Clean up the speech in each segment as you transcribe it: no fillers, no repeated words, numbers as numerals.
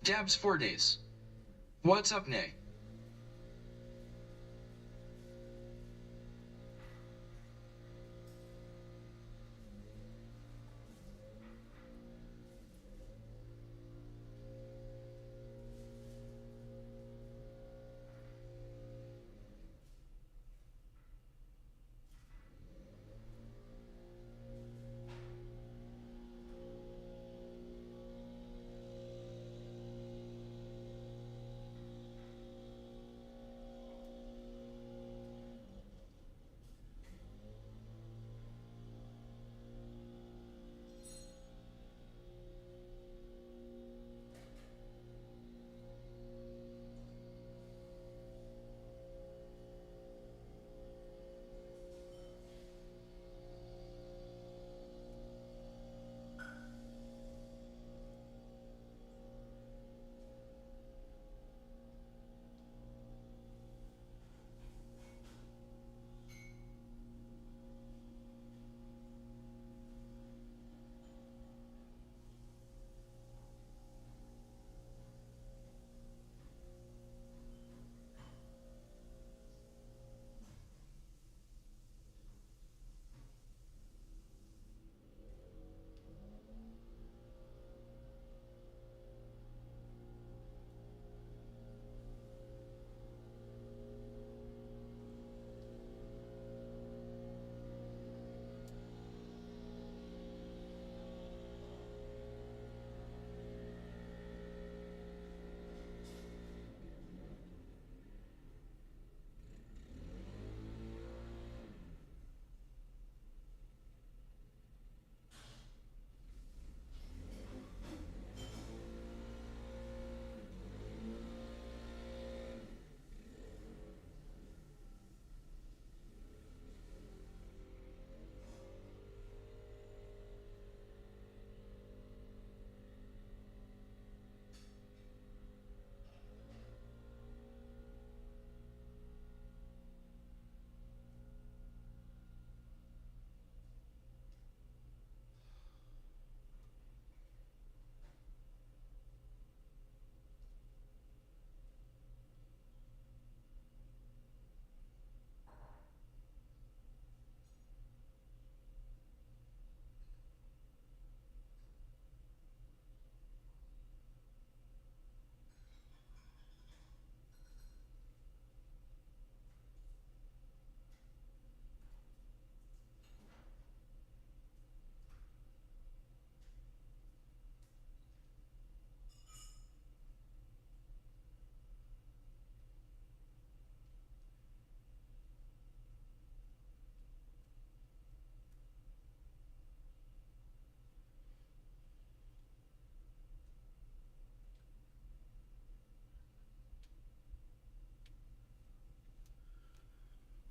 Dabs 4 days. What's up, Nay?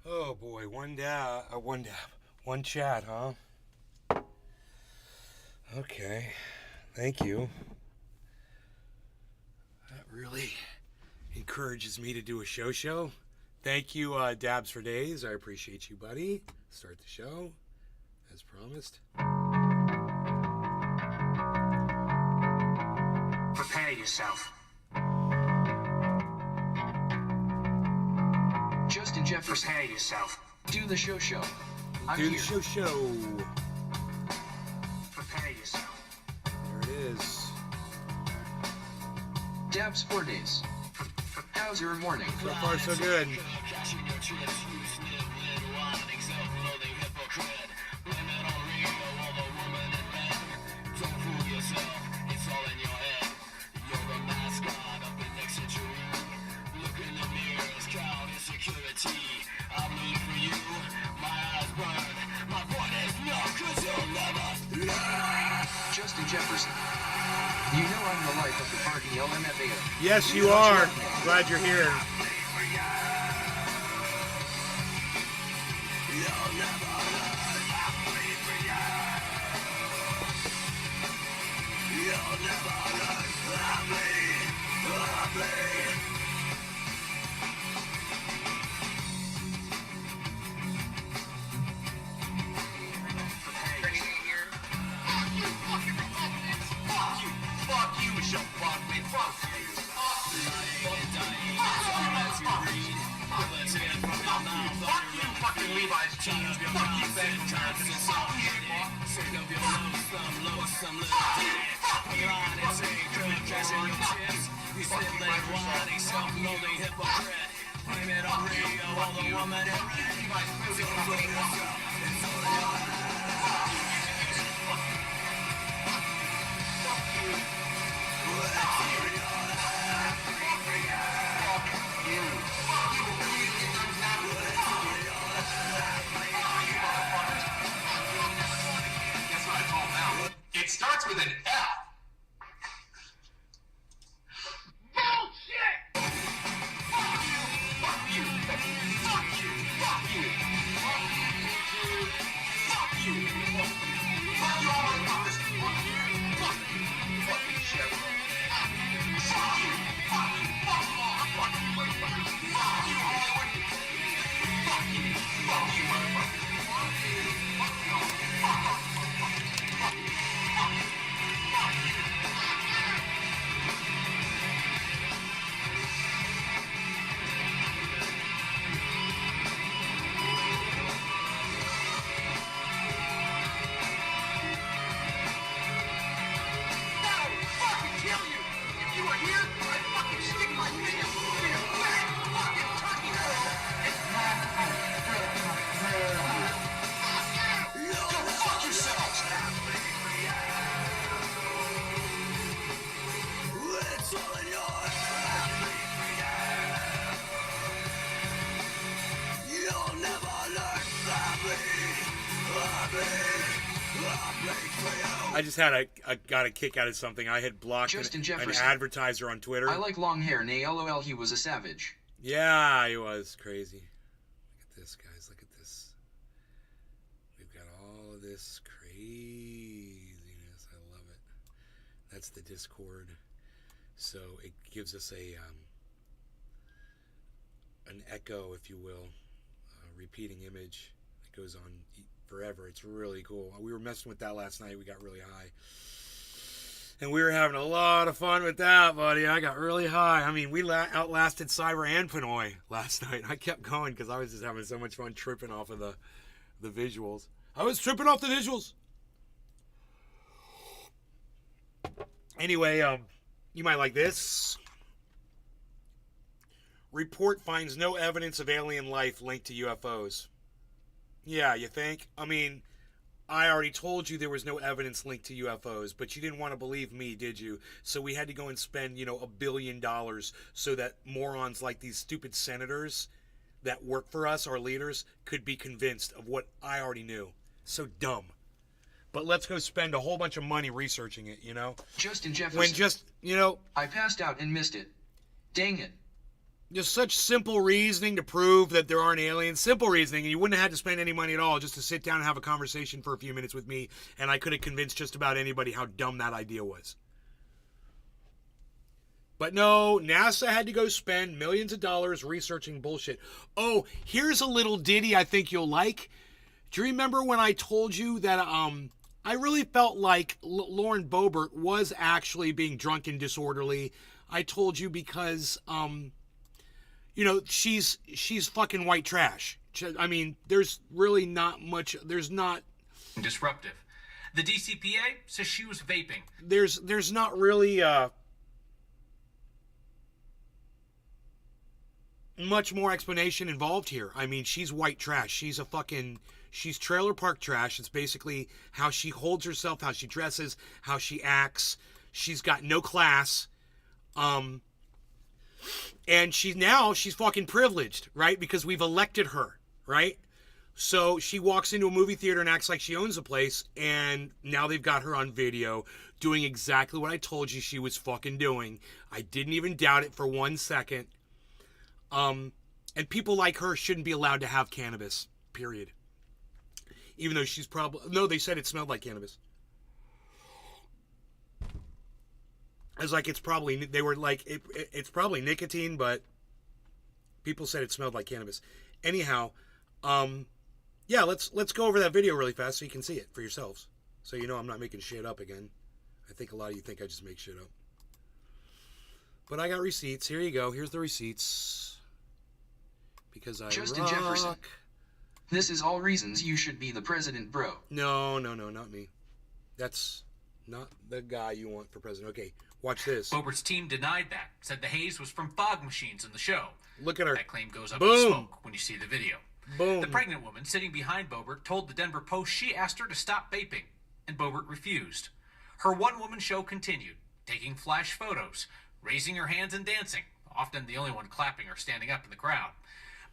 Oh boy, one chat, huh? Okay, thank you. That really encourages me to do a show. Thank you, Dabs for Days. I appreciate you, buddy. Start the show, as promised. Prepare yourself. Justin Jefferson. Prepare yourself. Do the show. I'm Do here. the show. Prepare yourself. There it is. Dabs 4 days. How's your morning? So far, so good. Justin Jefferson. You know I'm the life of the party, LMFAO. Yes, you are. Glad you're here. Fuck you, fuck with It starts with an F. Bullshit! Fuck you! Fuck you! Fuck you! Fuck you! Fuck you! Fuck you all motherfuckers! Fuck you! Fuck you! Fucking Chevy! Fuck you! Fuck you! Fuck you all! Fuck you, motherfuckers! Fuck you, Hollywood! Fuck you! Fuck you, motherfuckers! Fuck you! Fuck you all! Fuck off! Fuck you! Fuck you! Fuck you! I would fucking kill you! If you were here, I'd fucking stick my finger in your fat fucking turkey hole! Go fuck yourselves! I just had got a kick out of something. I had blocked Justin an Jefferson. advertiser on Twitter. I like long hair, nay lol, he was a savage. Yeah, he was crazy. Look at this, guys. Look at this. We've got all of this craziness. I love it. That's the Discord. So it gives us an echo, if you will, a repeating image that goes on forever. It's really cool. We were messing with that last night. We got really high. And we were having a lot of fun with that, buddy. I got really high. I mean, we outlasted Cyber and Pinoy last night. I kept going because I was just having so much fun tripping off of the visuals. I was tripping off the visuals. Anyway, you might like this. Report finds no evidence of alien life linked to UFOs. Yeah, you think? I mean, I already told you there was no evidence linked to UFOs, but you didn't want to believe me, did you? So we had to go and spend, $1 billion so that morons like these stupid senators that work for us, our leaders, could be convinced of what I already knew. So dumb. But let's go spend a whole bunch of money researching it, Justin Jefferson. When just, I passed out and missed it. Dang it. just such simple reasoning to prove that there aren't aliens. Simple reasoning, and you wouldn't have had to spend any money at all just to sit down and have a conversation for a few minutes with me, and I could have convinced just about anybody how dumb that idea was. But no, NASA had to go spend millions of dollars researching bullshit. Oh, here's a little ditty I think you'll like. Do you remember when I told you that I really felt like Lauren Boebert was actually being drunk and disorderly? I told you because she's fucking white trash. I mean, there's really not much. There's not disruptive. The DCPA says she was vaping. There's not really much more explanation involved here. I mean, she's white trash. She's trailer park trash. It's basically how she holds herself, how she dresses, how she acts. She's got no class. And she's fucking privileged, right? Because we've elected her, right? So she walks into a movie theater and acts like she owns the place, and now they've got her on video doing exactly what I told you she was fucking doing. I didn't even doubt it for 1 second. And people like her shouldn't be allowed to have cannabis, period. Even though she's probably... No, they said it smelled like cannabis. I was like, it's probably... They were like, it's probably nicotine, but people said it smelled like cannabis. Anyhow, yeah, let's go over that video really fast so you can see it for yourselves. So you know I'm not making shit up again. I think a lot of you think I just make shit up. But I got receipts. Here you go. Here's the receipts. Because I Justin rock. Jefferson. This is all reasons you should be the president, bro. No, not me. That's not the guy you want for president. Okay, watch this. Boebert's team denied that, said the haze was from fog machines in the show. Look at her. That claim goes up Boom. in smoke when you see the video. Boom. The pregnant woman sitting behind Boebert told the Denver Post she asked her to stop vaping, and Boebert refused. Her one-woman show continued, taking flash photos, raising her hands and dancing, often the only one clapping or standing up in the crowd.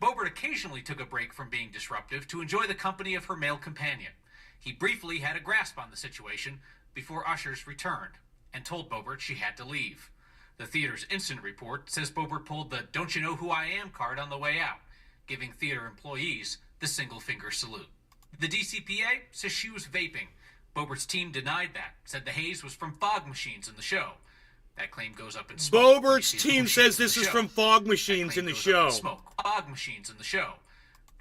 Boebert occasionally took a break from being disruptive to enjoy the company of her male companion. He briefly had a grasp on the situation before ushers returned and told Boebert she had to leave. The theater's incident report says Boebert pulled the "Don't you know who I am" card on the way out, giving theater employees the single-finger salute. The DCPA says she was vaping. Boebert's team denied that, said the haze was from fog machines in the show. That claim goes up in smoke. Boebert's team says this is from fog machines in the show. Smoke. Fog machines in the show.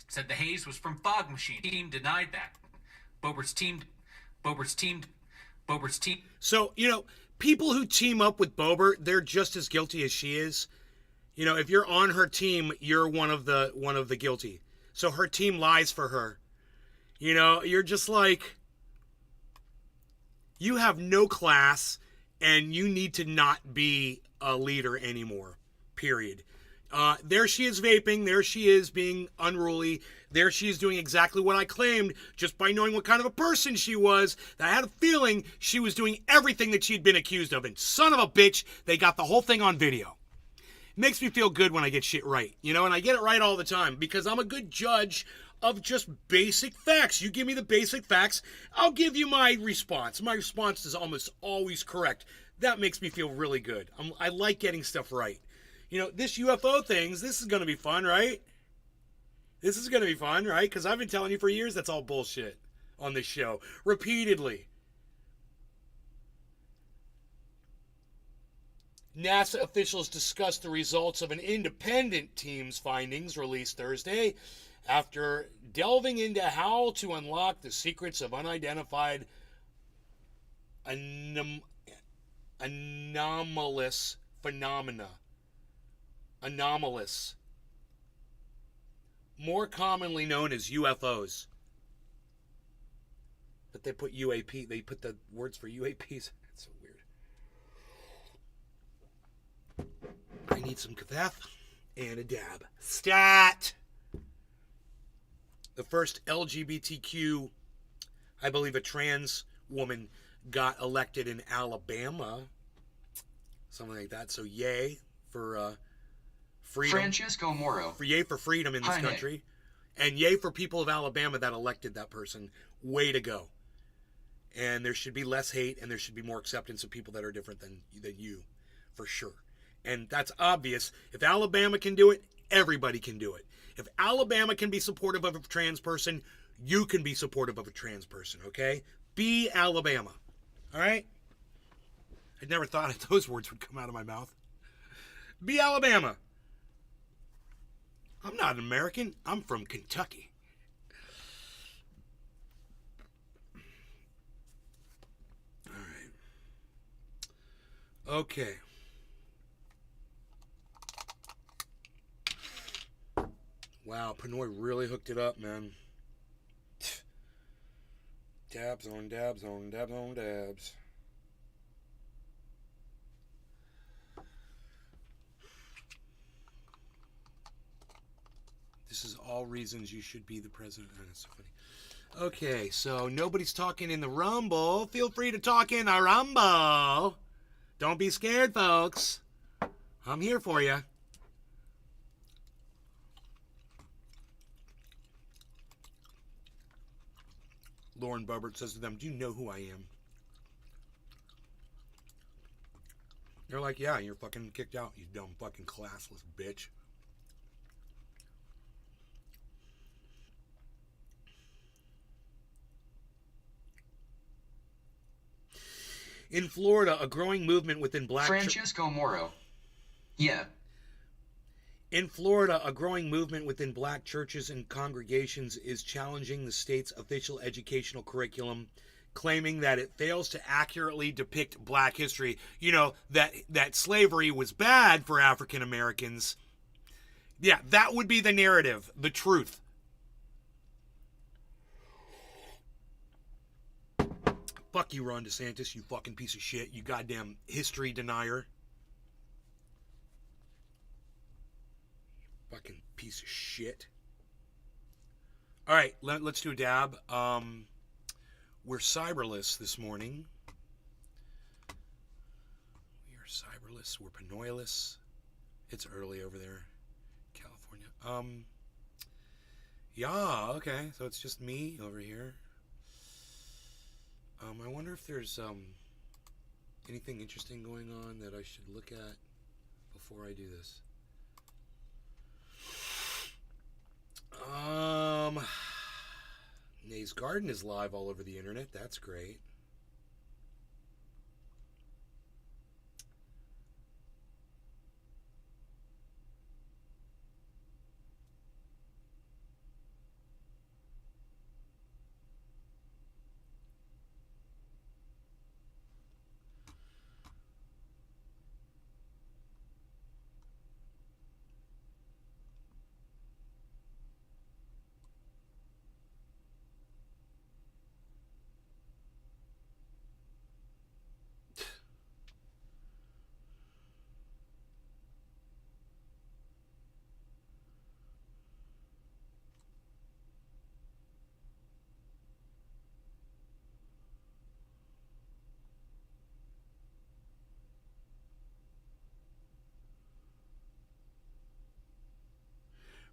Said the haze was from fog machines. Team denied that. Boebert's team. So, people who team up with Boebert, they're just as guilty as she is. If you're on her team, you're one of the guilty. So her team lies for her. You're just like, you have no class and you need to not be a leader anymore. Period. There she is vaping. There she is being unruly. There she is doing exactly what I claimed just by knowing what kind of a person she was. That I had a feeling she was doing everything that she'd been accused of. And son of a bitch, they got the whole thing on video. It makes me feel good when I get shit right. And I get it right all the time because I'm a good judge of just basic facts. You give me the basic facts, I'll give you my response. My response is almost always correct. That makes me feel really good. I like getting stuff right. This UFO things, this is going to be fun, right? This is going to be fun, right? Because I've been telling you for years that's all bullshit on this show. Repeatedly. NASA officials discussed the results of an independent team's findings released Thursday after delving into how to unlock the secrets of unidentified anomalous phenomena. Anomalous. More commonly known as UFOs. But they put UAP, they put the words for UAPs. That's so weird. I need some kafaf and a dab. Stat! The first LGBTQ, I believe a trans woman, got elected in Alabama. Something like that. So yay for freedom. Francesco Moro. Yay for freedom in this country. And yay for people of Alabama that elected that person. Way to go. And there should be less hate and there should be more acceptance of people that are different than you. For sure. And that's obvious. If Alabama can do it, everybody can do it. If Alabama can be supportive of a trans person, you can be supportive of a trans person, okay? Be Alabama. All right? I never thought those words would come out of my mouth. Be Alabama. I'm not an American. I'm from Kentucky. All right. Okay. Wow, Pinoy really hooked it up, man. Dabs on dabs on dabs on dabs. This is all reasons you should be the president. Oh, that's so funny. Okay, so nobody's talking in the Rumble. Feel free to talk in the Rumble. Don't be scared, folks. I'm here for you. Lauren Boebert says to them, "Do you know who I am?" They're like, "Yeah, you're fucking kicked out, you dumb fucking classless bitch." In Florida, a growing movement within black... Francesco Moro. Yeah. In Florida, a growing movement within black churches and congregations is challenging the state's official educational curriculum claiming that it fails to accurately depict black history. You know, that slavery was bad for African Americans. Yeah, that would be the narrative, the truth. Fuck you, Ron DeSantis, you fucking piece of shit, you goddamn history denier. Fucking piece of shit. Alright, let's do a dab. We're cyberless this morning. We are cyberless. We're panoiless. It's early over there, California. Yeah, okay. So it's just me over here. I wonder if there's anything interesting going on that I should look at before I do this. Nay's Garden is live all over the internet. That's great.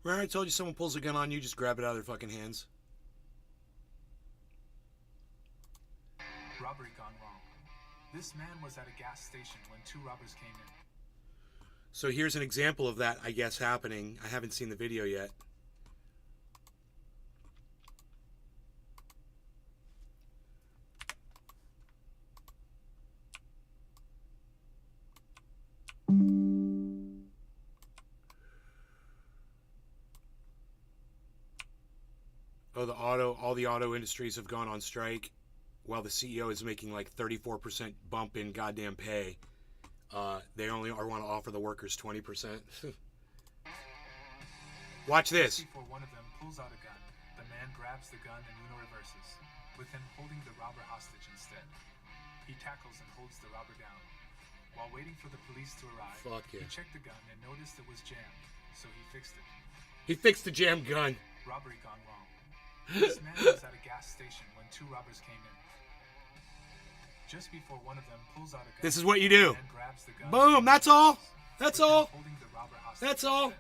Remember I told you someone pulls a gun on you, just grab it out of their fucking hands? Robbery gone wrong. This man was at a gas station when two robbers came in. So here's an example of that, I guess, happening. I haven't seen the video yet. All the auto industries have gone on strike while the CEO is making like 34% bump in goddamn pay. They only want to offer the workers 20%. Watch this. Before one of them pulls out a gun, the man grabs the gun and Uno reverses, with him holding the robber hostage instead. He tackles and holds the robber down. While waiting for the police to arrive, he checked the gun and noticed it was jammed, so he fixed it. He fixed the jammed gun. Robbery gone wrong. This man was at a gas station when two robbers came in. Just before one of them pulls out a gun, this is what you do. Grabs the gun. Boom, that's all. That's all. That's all.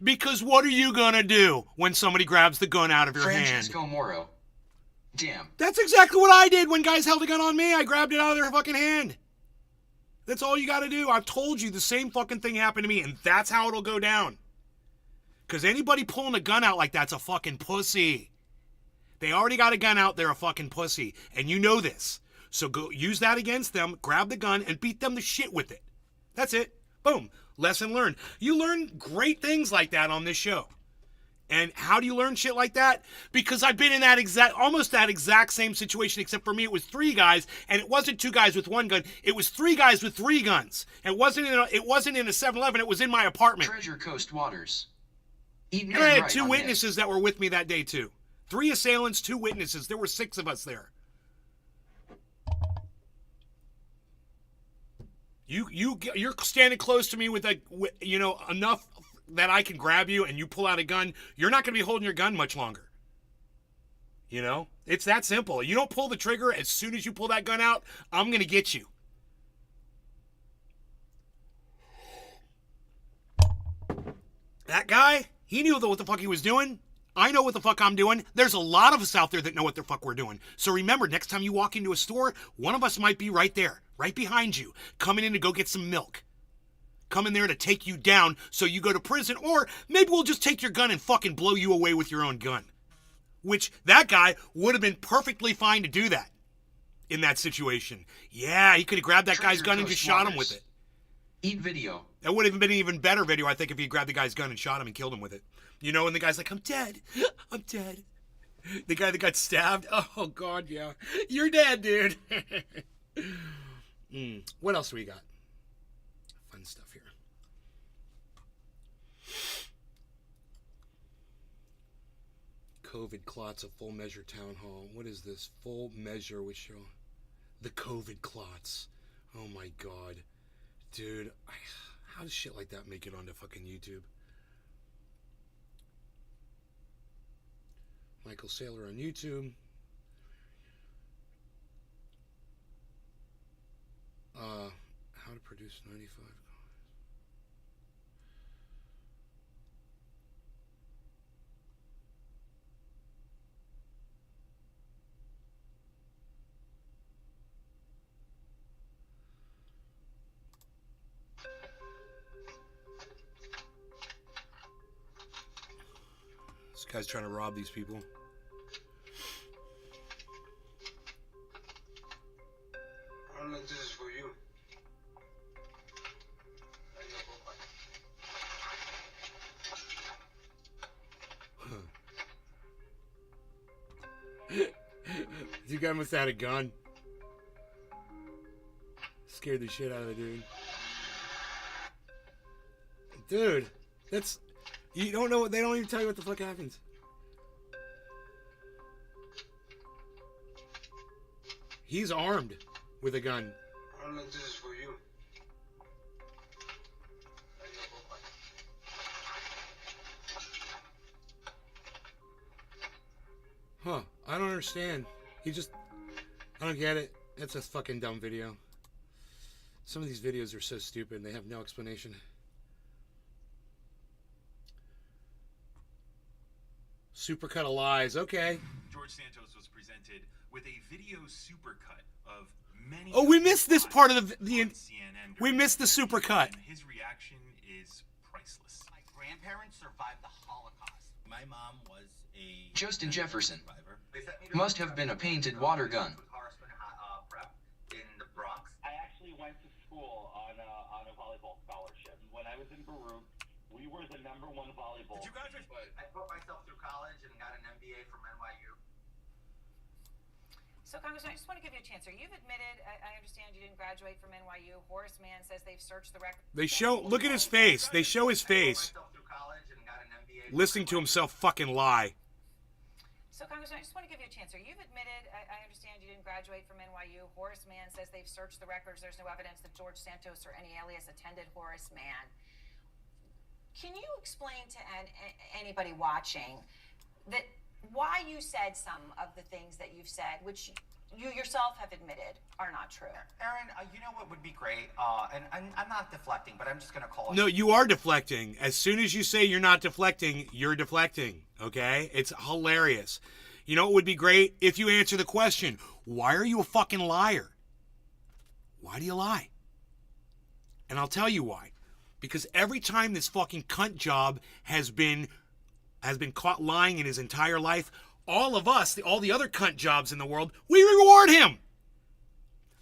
Because what are you gonna do when somebody grabs the gun out of your hand? Francisco Moro. Damn. That's exactly what I did when guys held a gun on me. I grabbed it out of their fucking hand. That's all you gotta do. I've told you the same fucking thing happened to me, and that's how it'll go down. Because anybody pulling a gun out like that's a fucking pussy. They already got a gun out, they're a fucking pussy. And you know this. So go use that against them, grab the gun, and beat them to shit with it. That's it. Boom. Lesson learned. You learn great things like that on this show. And how do you learn shit like that? Because I've been in that almost that exact same situation, except for me it was 3 guys, and it wasn't 2 guys with 1 gun. It was 3 guys with 3 guns. And it wasn't in a 7-Eleven, it was in my apartment. Treasure Coast Waters. Eat And I had 2 witnesses that were with me that day too. 3 assailants, 2 witnesses. There were 6 of us there. You're standing close to me with enough that I can grab you, and you pull out a gun. You're not going to be holding your gun much longer. You know, it's that simple. You don't pull the trigger. As soon as you pull that gun out, I'm going to get you. That guy, he knew what the fuck he was doing. I know what the fuck I'm doing. There's a lot of us out there that know what the fuck we're doing. So remember, next time you walk into a store, one of us might be right there, right behind you, coming in to go get some milk. Coming there to take you down so you go to prison, or maybe we'll just take your gun and fucking blow you away with your own gun. Which, that guy would have been perfectly fine to do that in that situation. Yeah, he could have grabbed that guy's gun and just shot him with it. Eat video. That would have been an even better video, I think, if he grabbed the guy's gun and shot him and killed him with it. You know, and the guy's like, I'm dead. I'm dead. The guy that got stabbed? Oh, God, yeah. You're dead, dude. What else do we got? Fun stuff here. COVID clots, a full measure town hall. What is this? Full measure with show. The COVID clots. Oh, my God. Dude, how does shit like that make it onto fucking YouTube? Michael Saylor on YouTube. How to produce 95 cars. This guy's trying to rob these people. I don't know if this is for you. You guy must have had a gun. Scared the shit out of the dude. Dude, that's... You don't know... They don't even tell you what the fuck happens. He's armed with a gun. I don't know if this is for you. Huh. I don't understand. He just... I don't get it. That's a fucking dumb video. Some of these videos are so stupid. They have no explanation. Supercut of lies. Okay. George Santos was presented with a video supercut of many... Oh, we missed this part of the on CNN we missed the supercut. and his reaction is priceless. My grandparents survived the Holocaust. My mom was a... Justin Jefferson survivor. They sent me to must have been a painted water gun. Horseman prep in the Bronx. I actually went to school on a volleyball scholarship. When I was in Baruch, we were the #1 volleyball. Did you graduate? I put myself through college and got an MBA from NYU. So, Congressman, I just want to give you a chance here. You've admitted, I understand you didn't graduate from NYU. Horace Mann says they've searched the record. They show... Look at his face. They show his face. I put myself through college and got an MBA. Listening to himself fucking lie. So, Congressman, I just want to give you a chance here. You've admitted, I understand you didn't graduate from NYU. Horace Mann says they've searched the records. There's no evidence that George Santos or any alias attended Horace Mann. Can you explain to anybody watching that why you said some of the things that you've said, which you yourself have admitted are not true? Aaron, you know what would be great? And I'm not deflecting, but I'm just going to call it. No, you are deflecting. As soon as you say you're not deflecting, you're deflecting. Okay? It's hilarious. You know what would be great? If you answer the question, why are you a fucking liar? Why do you lie? And I'll tell you why. Because every time this fucking cunt job has been caught lying in his entire life, all of us, all the other cunt jobs in the world, we reward him.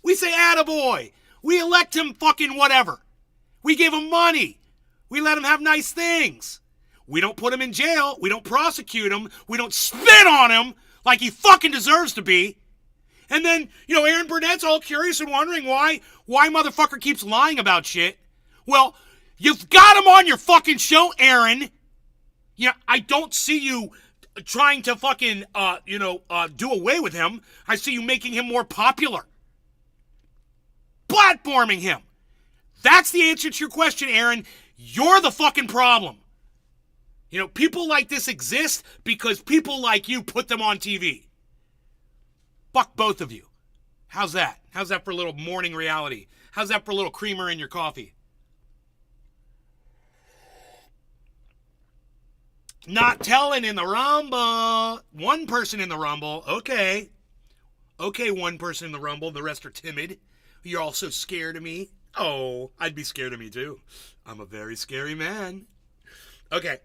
We say, attaboy. We elect him fucking whatever. We give him money. We let him have nice things. We don't put him in jail. We don't prosecute him. We don't spit on him like he fucking deserves to be. And then, Aaron Burnett's all curious and wondering why motherfucker keeps lying about shit. Well, you've got him on your fucking show, Aaron. I don't see you trying to fucking, do away with him. I see you making him more popular. Platforming him. That's the answer to your question, Aaron. You're the fucking problem. People like this exist because people like you put them on TV. Fuck both of you. How's that? How's that for a little morning reality? How's that for a little creamer in your coffee? Not telling in the Rumble. One person in the Rumble. Okay. Okay, one person in the Rumble. The rest are timid. You're all so scared of me. Oh, I'd be scared of me too. I'm a very scary man. Okay.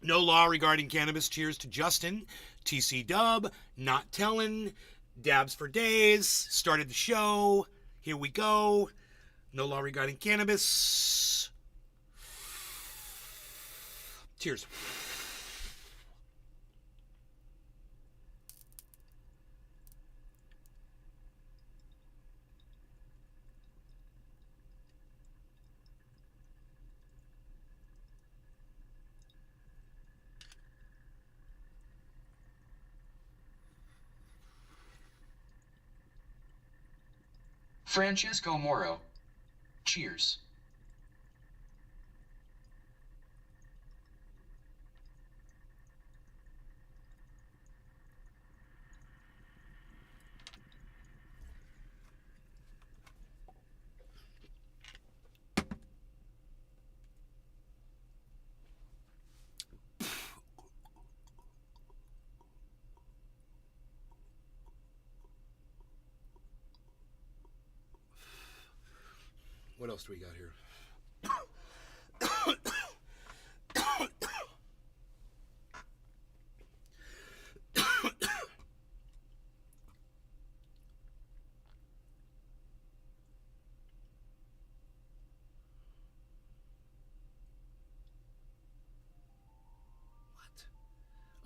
No law regarding cannabis. Cheers to Justin. TC Dub. Not telling. Dabs for days. Started the show. Here we go. No law regarding cannabis. Cheers. Francisco Moro. Cheers. What else do we got here?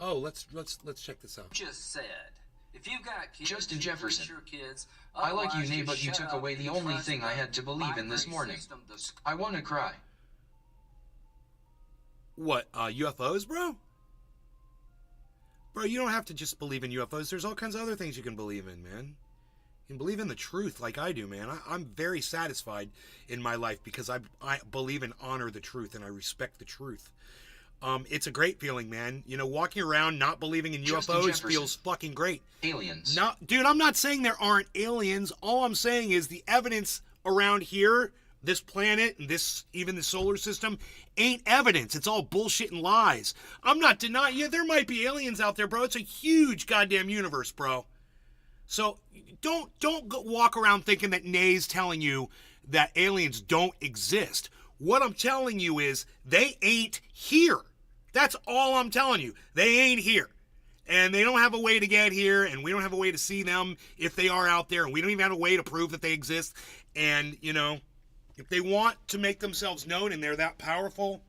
Oh, let's check this out. Just said, if you've got kids, Justin you Jefferson. teach your kids. I like you, Otherwise, Nate, just but you shut took up away the and only trust thing I the had to believe in this library morning. system, the I want to cry. What, UFOs, bro? Bro, you don't have to just believe in UFOs. There's all kinds of other things you can believe in, man. You can believe in the truth like I do, man. I'm very satisfied in my life because I believe and honor the truth and I respect the truth. It's a great feeling, man. You know, walking around not believing in Justin UFOs Jefferson. feels fucking great. Aliens. No, dude, I'm not saying there aren't aliens. All I'm saying is the evidence around here, this planet, and this, even the solar system, ain't evidence. It's all bullshit and lies. I'm not denying, yeah, there might be aliens out there, bro. It's a huge goddamn universe, bro. So don't walk around thinking that Nay's telling you that aliens don't exist. What I'm telling you is they ain't here. That's all I'm telling you. They ain't here. And they don't have a way to get here, and we don't have a way to see them if they are out there, and we don't even have a way to prove that they exist. And, you know, if they want to make themselves known and they're that powerful,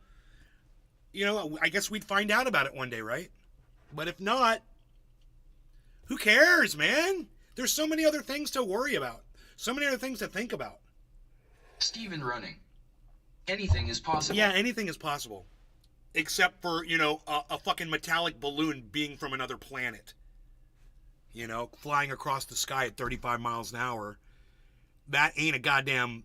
you know, I guess we'd find out about it one day, right? But if not, who cares, man? There's so many other things to worry about. So many other things to think about. Steven Running. Anything is possible. Yeah, anything is possible. Except for, you know, a fucking metallic balloon being from another planet. You know, flying across the sky at 35 miles an hour. That ain't a goddamn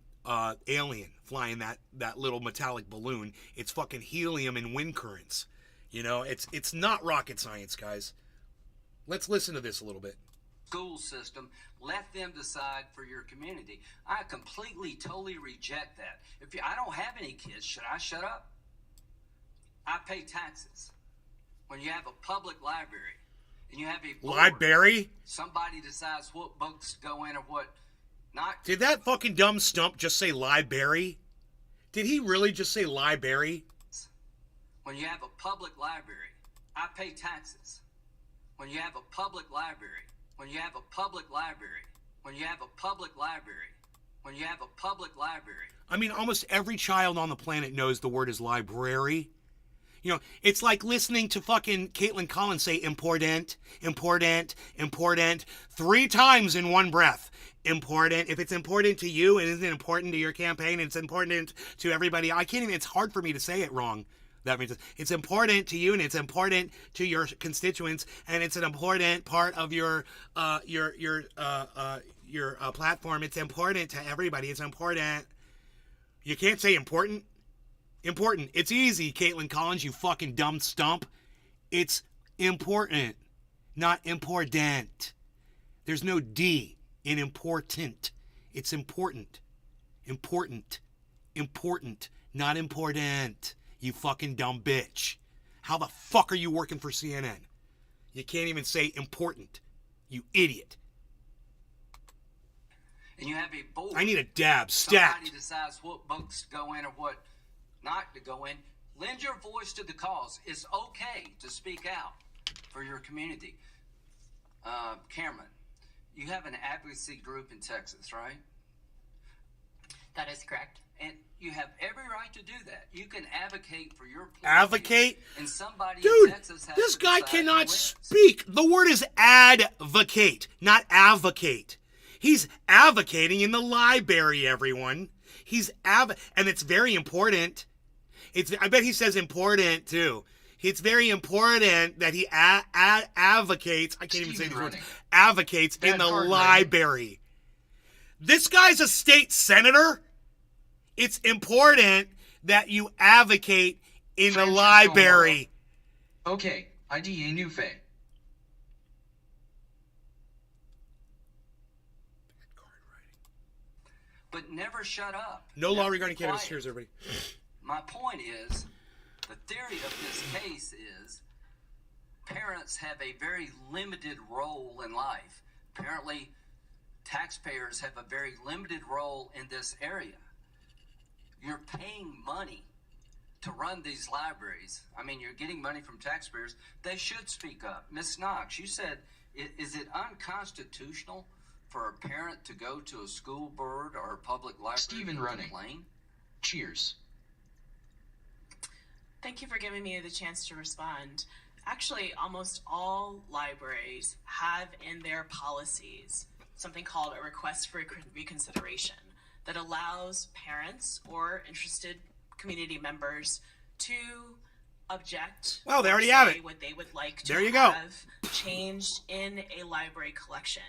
alien flying that little metallic balloon. It's fucking helium and wind currents. You know, it's not rocket science, guys. Let's listen to this a little bit. school system, let them decide for your community. I completely, totally reject that. I don't have any kids, should I shut up? I pay taxes. When you have a public library and you have a board, Library? somebody decides what books go in or what not. Did that fucking dumb stump just say library? Did he really just say library? When you have a public library, I pay taxes. When you have a public library, when you have a public library, when you have a public library, when you have a public library. I mean, almost every child on the planet knows the word is library. You know, it's like listening to fucking Caitlin Collins say important, important, important 3 times in one breath. Important. If it's important to you and isn't important to your campaign, it's important to everybody. I can't even, it's hard for me to say it wrong. That means it's important to you and it's important to your constituents and it's an important part of your platform. It's important to everybody. It's important. You can't say important. Important. It's easy, Caitlin Collins, you fucking dumb stump. It's important, not important. There's no D in important. It's important. Important. Important. Not important. You fucking dumb bitch. How the fuck are you working for CNN? You can't even say important. You idiot. And you have a board. I need a dab. Stat. Somebody decides what books go in or what not to go in. Lend your voice to the cause. It's okay to speak out for your community. Cameron, you have an advocacy group in Texas, right? That is correct. And you have every right to do that. You can advocate for your point Advocate? and somebody Dude, in Texas has this to guy decide cannot who wins. speak. The word is advocate, not advocate. He's advocating in the library, everyone. And it's very important. I bet he says important, too. It's very important that he advocates, I can't even say these words, advocates in the library. This guy's a state senator. It's important that you advocate in the library. Okay, ID a new Faye. But never shut up. No law Never regarding be quiet. cannabis. Cheers, everybody. My point is, the theory of this case is parents have a very limited role in life. Apparently, taxpayers have a very limited role in this area. You're paying money to run these libraries. I mean, you're getting money from taxpayers. They should speak up. Ms. Knox, you said, is it unconstitutional for a parent to go to a school board or a public library Stephen and Running. complain? Cheers. Thank you for giving me the chance to respond. Actually, almost all libraries have in their policies something called a request for reconsideration that allows parents or interested community members to object. Well, they already or have say it. what they would like to There you go. have changed in a library collection.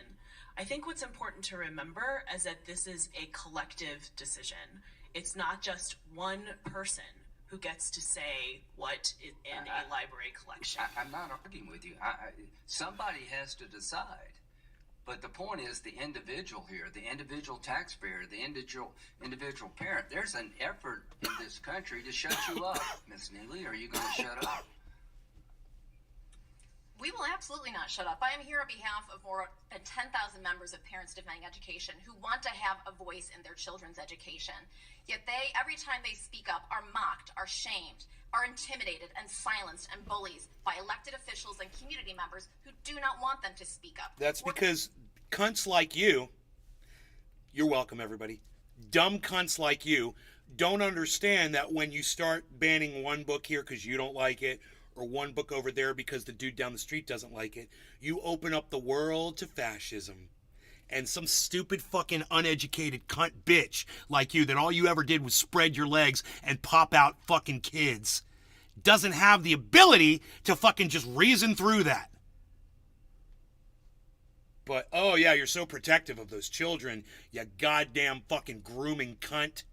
I think what's important to remember is that this is a collective decision. It's not just one person who gets to say what is in a library collection. I'm not arguing with you. Somebody has to decide. But the point is the individual here, the individual taxpayer, the individual parent. There's an effort in this country to shut you up. Ms. Neely, are you going to shut up? We will absolutely not shut up. I am here on behalf of more than 10,000 members of Parents Defending Education who want to have a voice in their children's education. Yet they, every time they speak up, are mocked, are shamed, are intimidated and silenced and bullied by elected officials and community members who do not want them to speak up. That's because cunts like you, you're welcome, everybody. Dumb cunts like you don't understand that when you start banning one book here because you don't like it, or one book over there because the dude down the street doesn't like it, you open up the world to fascism. And some stupid fucking uneducated cunt bitch like you that all you ever did was spread your legs and pop out fucking kids doesn't have the ability to fucking just reason through that. But, oh yeah, you're so protective of those children, you goddamn fucking grooming cunt.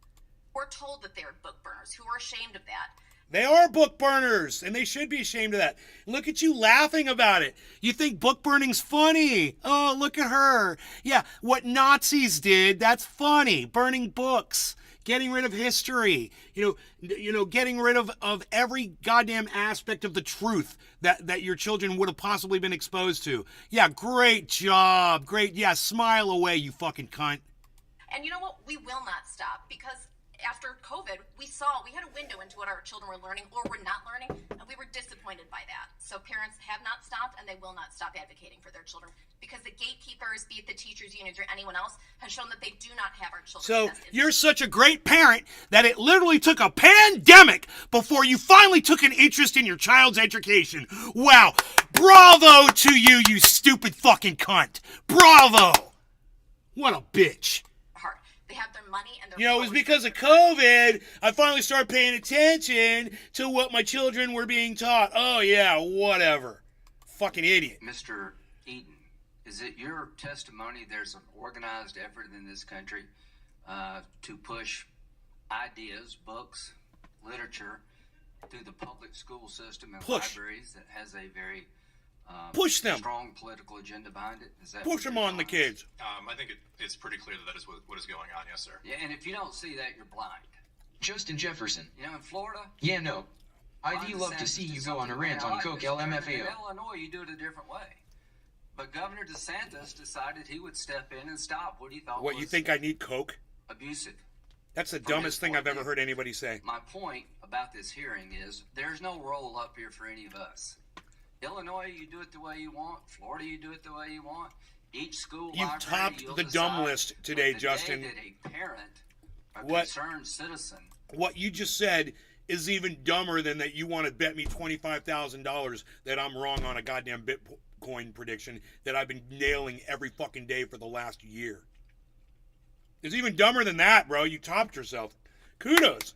We're told that they're book burners who are ashamed of that. They are book burners, and they should be ashamed of that. Look at you laughing about it. You think book burning's funny. Oh, look at her. Yeah, what Nazis did, that's funny. Burning books, getting rid of history, you know, getting rid of every goddamn aspect of the truth that your children would have possibly been exposed to. Yeah, great job. Great. Yeah, smile away, you fucking cunt. And you know what? We will not stop because after COVID, we had a window into what our children were learning or were not learning, and we were disappointed by that. So parents have not stopped, and they will not stop advocating for their children because the gatekeepers, be it the teachers' unions or anyone else, has shown that they do not have our children. So you're such a great parent that it literally took a pandemic before you finally took an interest in your child's education. Wow. Bravo to you, you stupid fucking cunt. Bravo. What a bitch. They have their money and their it was because of COVID, I finally started paying attention to what my children were being taught. Oh, yeah, whatever. Fucking idiot. Mr. Eaton, is it your testimony there's an organized effort in this country to push ideas, books, literature through the public school system and libraries that has a very push them. Strong political agenda behind it? Is that push them on the kids. I think it's pretty clear that is what is going on, yes, sir. Yeah, and if you don't see that, you're blind. Justin Jefferson. You know, in Florida? Yeah, no. I'd love to see you go on a rant on Coke LMFAO. In Illinois, you do it a different way. But Governor DeSantis decided he would step in and stop what he thought was... What, you think I need Coke? Abusive. That's the dumbest thing I've ever heard anybody say. My point about this hearing is there's no roll up here for any of us. Illinois, you do it the way you want. Florida, you do it the way you want. Each school You've topped the dumb list today, Justin. That a parent, concerned citizen. What you just said is even dumber than that you want to bet me $25,000 that I'm wrong on a goddamn Bitcoin prediction that I've been nailing every fucking day for the last year. It's even dumber than that, bro. You topped yourself. Kudos.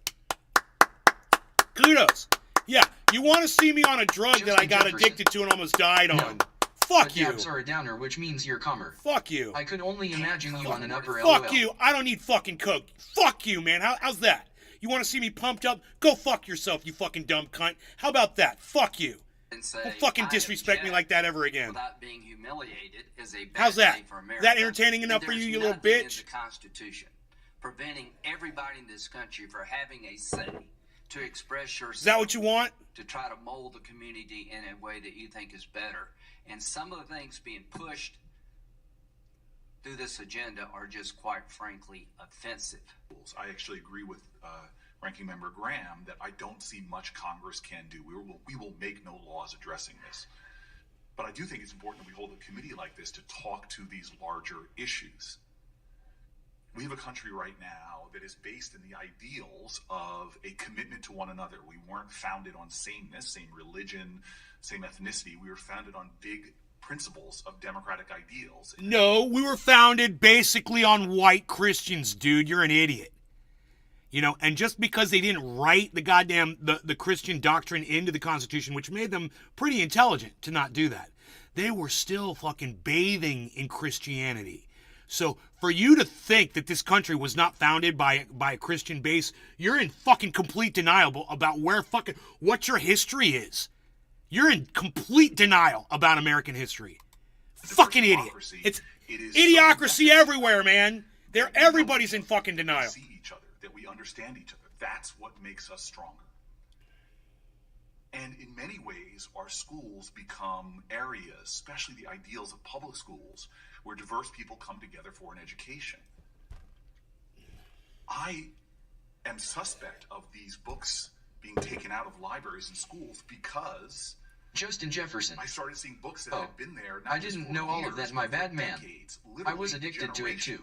Kudos. Yeah, you want to see me on a drug that I got addicted to and almost died on. Fuck but you. dabs are a downer, which means you're comer. Fuck you. I could only imagine you on an upper Fuck LOL. you. I don't need fucking coke. Fuck you, man. How's that? You want to see me pumped up? Go fuck yourself, you fucking dumb cunt. How about that? Fuck you. And say, Don't fucking "I disrespect me object," like that ever again. without being humiliated is a bad How's that? day for Is America. that entertaining enough And for you, there's you little nothing in bitch? the Constitution preventing everybody in this country for having a say to express yourself. Is that what you want? To try to mold the community in a way that you think is better. And some of the things being pushed through this agenda are just quite frankly offensive. I actually agree with Ranking Member Graham that I don't see much Congress can do. We will make no laws addressing this. But I do think it's important that we hold a committee like this to talk to these larger issues. We have a country right now that is based in the ideals of a commitment to one another. We weren't founded on sameness, same religion, same ethnicity. We were founded on big principles of democratic ideals. No, we were founded basically on white Christians, dude. You're an idiot. You know, and just because they didn't write the goddamn, the Christian doctrine into the Constitution, which made them pretty intelligent to not do that, they were still fucking bathing in Christianity. So for you to think that this country was not founded by a Christian base, you're in fucking complete denial about what your history is. You're in complete denial about American history. Fucking idiot. It's idiocracy everywhere, man. Everybody's in fucking denial. See each other, that we understand each other. That's what makes us stronger. And in many ways, our schools become areas, especially the ideals of public schools, where diverse people come together for an education. I am suspect of these books being taken out of libraries and schools because Justin Jefferson. I started seeing books that had been there. I didn't know all of that, my bad man. I was addicted to it too.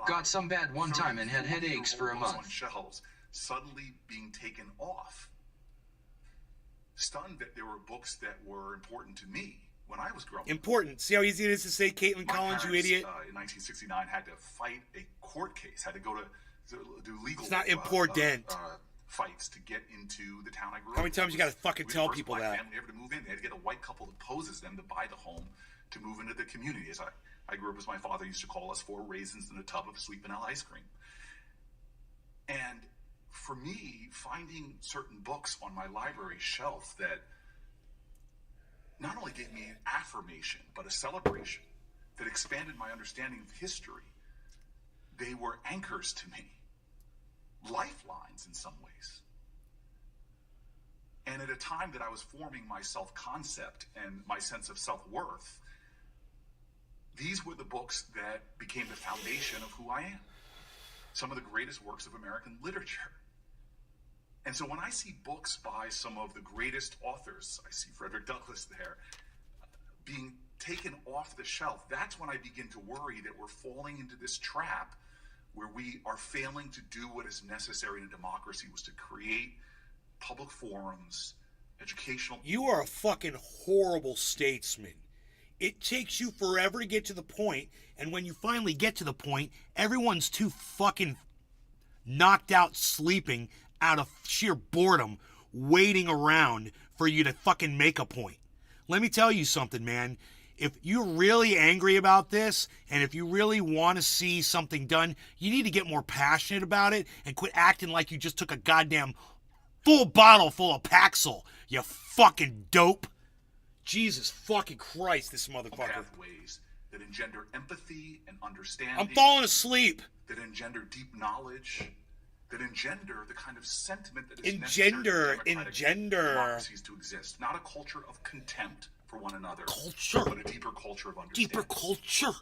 Got some bad one time and had headaches for a month. On shelves, suddenly being taken off. Stunned that there were books that were important to me when I was growing up. Important. See how easy it is to say Caitlin Collins, you idiot? In 1969, had to fight a court case. Had to go to do legal. It's not important. Fights to get into the town I grew up in. How many times you got to fucking tell people that? Family ever to move in, they had to get a white couple that poses them to buy the home to move into the community. As I grew up, as my father used to call us, 4 raisins in a tub of sweet vanilla ice cream. And for me, finding certain books on my library shelf that not only gave me an affirmation, but a celebration that expanded my understanding of history, they were anchors to me. Lifelines in some ways. And at a time that I was forming my self-concept and my sense of self-worth, these were the books that became the foundation of who I am. Some of the greatest works of American literature. And so when I see books by some of the greatest authors, I see Frederick Douglass there, being taken off the shelf, that's when I begin to worry that we're falling into this trap where we are failing to do what is necessary in a democracy, was to create public forums, educational... You are a fucking horrible statesman. It takes you forever to get to the point, and when you finally get to the point, everyone's too fucking knocked out sleeping out of sheer boredom, waiting around for you to fucking make a point. Let me tell you something, man. If you're really angry about this, and if you really want to see something done, you need to get more passionate about it and quit acting like you just took a goddamn full bottle full of Paxil, you fucking dope. Jesus fucking Christ, this motherfucker. Pathways that engender empathy and understanding. I'm falling asleep. That engender deep knowledge. That engender the kind of sentiment that is necessary for democracies to exist. Not a culture of contempt for one another, but a deeper culture of understanding. Deeper culture.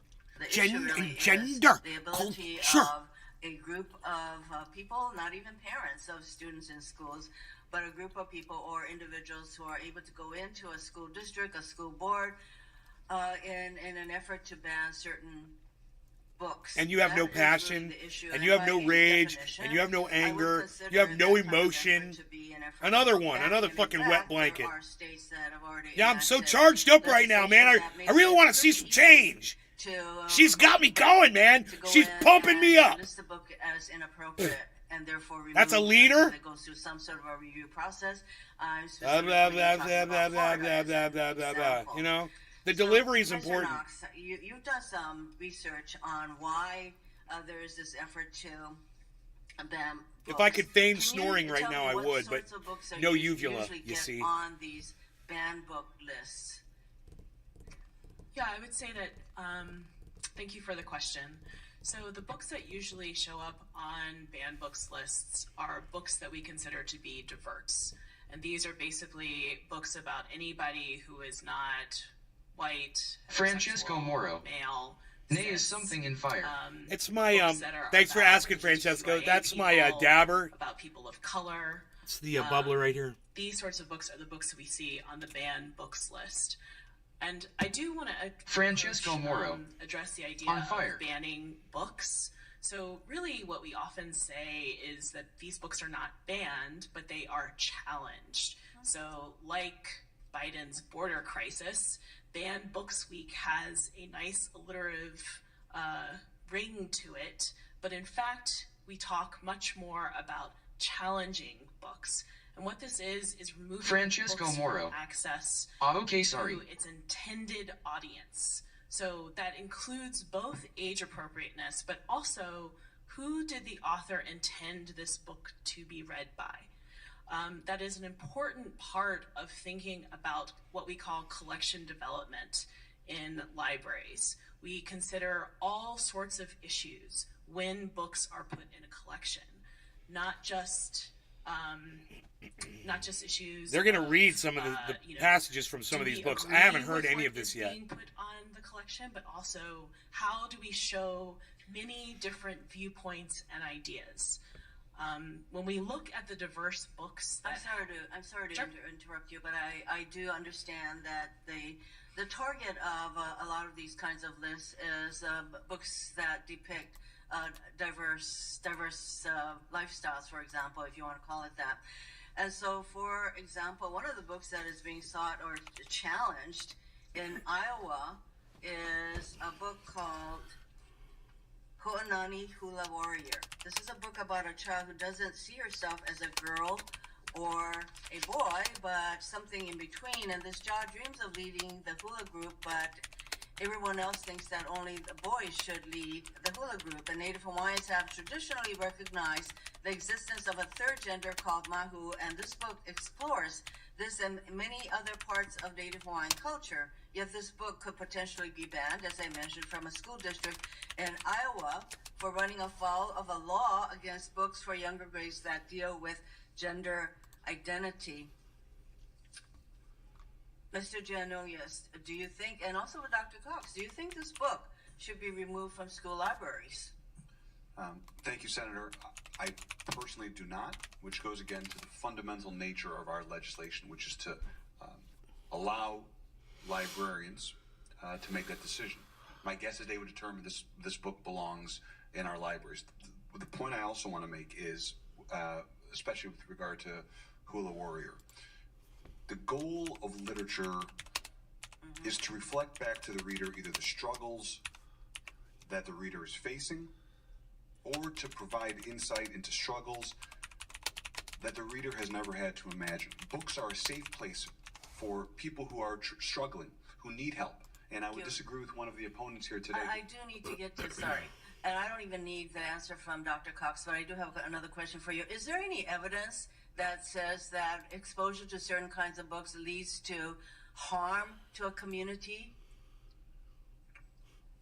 Engender. The ability of a group of people, not even parents of students in schools, but a group of people or individuals who are able to go into a school district, a school board, in an effort to ban certain books. And you have no passion, and you have no rage, and you have no anger, you have no emotion. Another fucking wet blanket. Yeah, I'm so charged up right now, man. I really want to see some change. She's got me going, man. She's pumping me up. The book as inappropriate, and therefore that's a leader. That goes through some sort of a review process. Blah blah blah blah blah blah blah blah blah. You know. The delivery is Mr. important. Knox, you've done some research on why there is this effort to ban books. If I could feign Can snoring you right tell now, me I what would, but sorts of books are no usually uvula, you get see. on these banned book lists? Yeah, I would say that, thank you for the question. So the books that usually show up on banned books lists are books that we consider to be diverts. And these are basically books about anybody who is not white, Francesco Moro. male. Nay is something in fire. It's my, thanks for asking, Francesco. That's my dabber. About people of color. It's the bubbler right here. These sorts of books are the books that we see on the banned books list. And I do want to Francesco Moro address the idea on fire. of banning books. So really what we often say is that these books are not banned, but they are challenged. So like Biden's border crisis, Banned Books Week has a nice alliterative ring to it. But in fact, we talk much more about challenging books. And what this is removing Francesco books Moro. from access to its intended audience. So that includes both age appropriateness, but also who did the author intend this book to be read by? That is an important part of thinking about what we call collection development in libraries. We consider all sorts of issues when books are put in a collection, not just issues. They're going to read some of the passages from some of these books. I haven't heard any of this yet. Being put on the collection, but also how do we show many different viewpoints and ideas? When we look at the diverse books, I'm sorry to interrupt you, but I do understand that the target of a lot of these kinds of lists is books that depict diverse lifestyles, for example, if you want to call it that. And so, for example, one of the books that is being sought or challenged in Iowa is a book called Ho'anani Hula Warrior. This is a book about a child who doesn't see herself as a girl or a boy, but something in between. And this child dreams of leading the hula group, but everyone else thinks that only the boys should lead the hula group. The Native Hawaiians have traditionally recognized the existence of a third gender called Mahu, and this book explores this and many other parts of Native Hawaiian culture. Yet this book could potentially be banned, as I mentioned, from a school district in Iowa for running afoul of a law against books for younger grades that deal with gender identity. Mr. Giannoulias, do you think, and also with Dr. Cox, do you think this book should be removed from school libraries? Thank you, Senator. I personally do not, which goes again to the fundamental nature of our legislation, which is to allow librarians to make that decision. My guess is they would determine this book belongs in our libraries. The point I also want to make is, especially with regard to Hula Warrior, the goal of literature is to reflect back to the reader either the struggles that the reader is facing or to provide insight into struggles that the reader has never had to imagine. Books are a safe place for people who are struggling, who need help. And I would disagree with one of the opponents here today. I do need to get to, sorry, and I don't even need the answer from Dr. Cox, but I do have another question for you. Is there any evidence that says that exposure to certain kinds of books leads to harm to a community?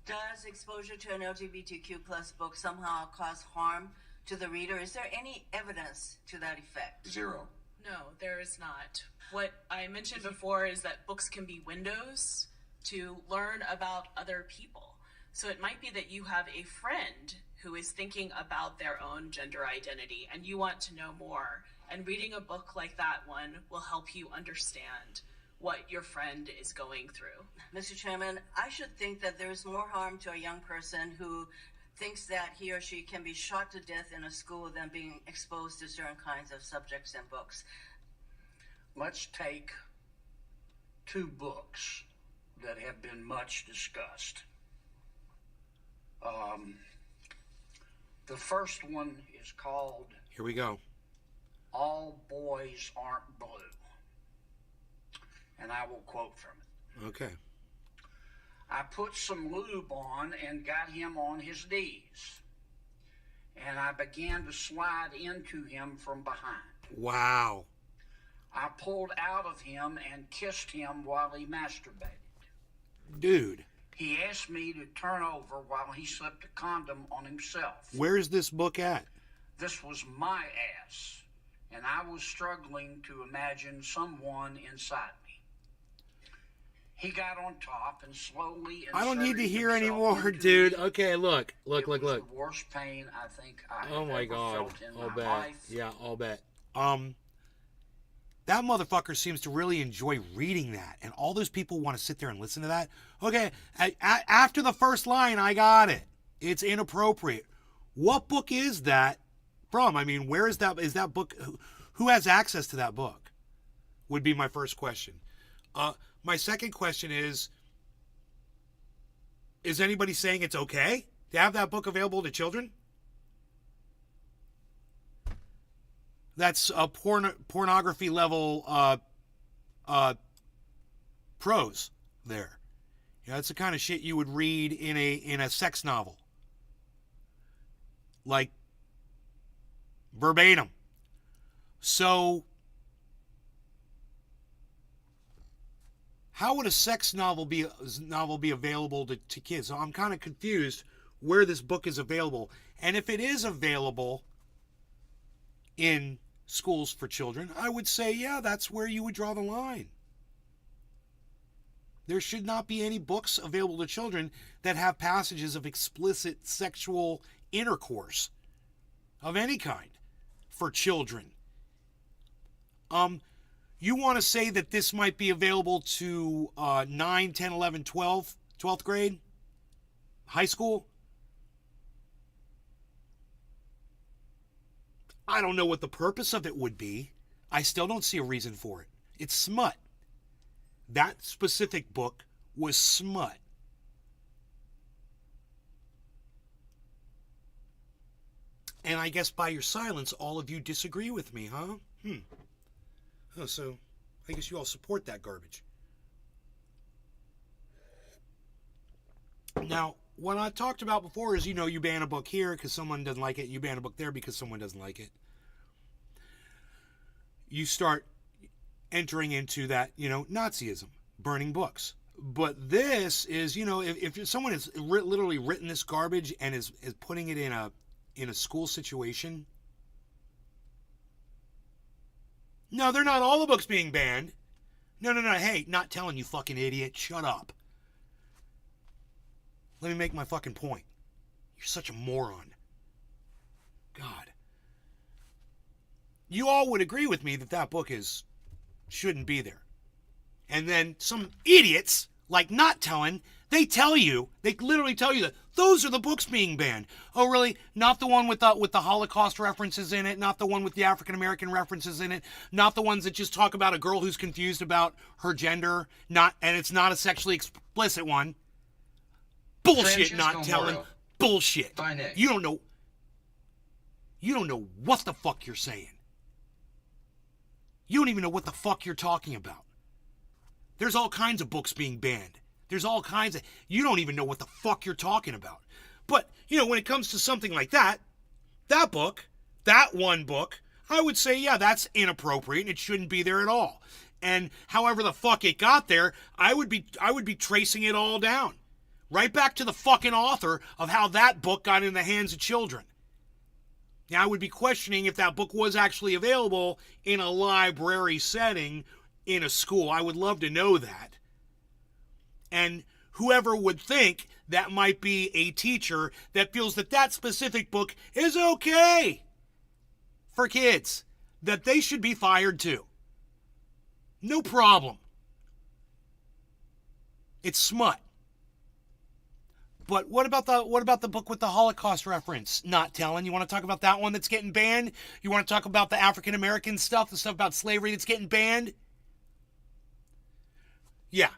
Does exposure to an LGBTQ plus book somehow cause harm to the reader? Is there any evidence to that effect? Zero. No, there is not. What I mentioned before is that books can be windows to learn about other people. So it might be that you have a friend who is thinking about their own gender identity and you want to know more. And reading a book like that one will help you understand what your friend is going through. Mr. Chairman, I should think that there is more harm to a young person who thinks that he or she can be shot to death in a school than being exposed to certain kinds of subjects and books. Let's take two books that have been much discussed. The first one is called Here we go. All Boys Aren't Blue. And I will quote from it. Okay. I put some lube on and got him on his knees. And I began to slide into him from behind. Wow. I pulled out of him and kissed him while he masturbated. Dude. He asked me to turn over while he slipped a condom on himself. Where's this book at? This was my ass, and I was struggling to imagine someone inside me. He got on top and slowly I don't need to inserted hear himself anymore, into dude. me. Okay, look. It was the worst pain I think I Oh have my ever God. felt in I'll my bet. life. Yeah, I'll bet. That motherfucker seems to really enjoy reading that, and all those people want to sit there and listen to that. Okay, after the first line, I got it. It's inappropriate. What book is that from? I mean, where is that? Is that book? Who has access to that book? Would be my first question. My second question is anybody saying it's okay to have that book available to children? That's a pornography level prose there. You know, that's the kind of shit you would read in a sex novel. Like verbatim. So how would a sex novel be available to kids? So I'm kind of confused where this book is available. And if it is available in schools for children, I would say, yeah, that's where you would draw the line. There should not be any books available to children that have passages of explicit sexual intercourse of any kind for children. You want to say that this might be available to 9, 10, 11, 12, 12th grade? High school? I don't know what the purpose of it would be. I still don't see a reason for it. It's smut. That specific book was smut. And I guess by your silence, all of you disagree with me, huh? Oh, so I guess you all support that garbage. Now, what I talked about before is, you ban a book here because someone doesn't like it. You ban a book there because someone doesn't like it. You start entering into that, Nazism, burning books. But this is, if someone has literally written this garbage and is putting it in a school situation. No, they're not all the books being banned. No. Hey, not telling you, fucking idiot. Shut up. Let me make my fucking point. You're such a moron. God. You all would agree with me that book shouldn't be there. And then some idiots, like Not Telling, they literally tell you that those are the books being banned. Oh, really? Not the one with the Holocaust references in it, not the one with the African American references in it, not the ones that just talk about a girl who's confused about her gender, and it's not a sexually explicit one. Bullshit, Not Telling. Bullshit. You don't know what the fuck you're saying. You don't even know what the fuck you're talking about. There's all kinds of books being banned. There's all kinds of... You don't even know what the fuck you're talking about. But, when it comes to something like that book, that one book, I would say, yeah, that's inappropriate and it shouldn't be there at all. And however the fuck it got there, I would be tracing it all down. Right back to the fucking author of how that book got in the hands of children. Now, I would be questioning if that book was actually available in a library setting in a school. I would love to know that. And whoever would think that might be a teacher that feels that specific book is okay for kids, that they should be fired too. No problem. It's smut. But what about the book with the Holocaust reference? Not Telling. You want to talk about that one that's getting banned? You want to talk about the African American stuff, the stuff about slavery that's getting banned? Yeah.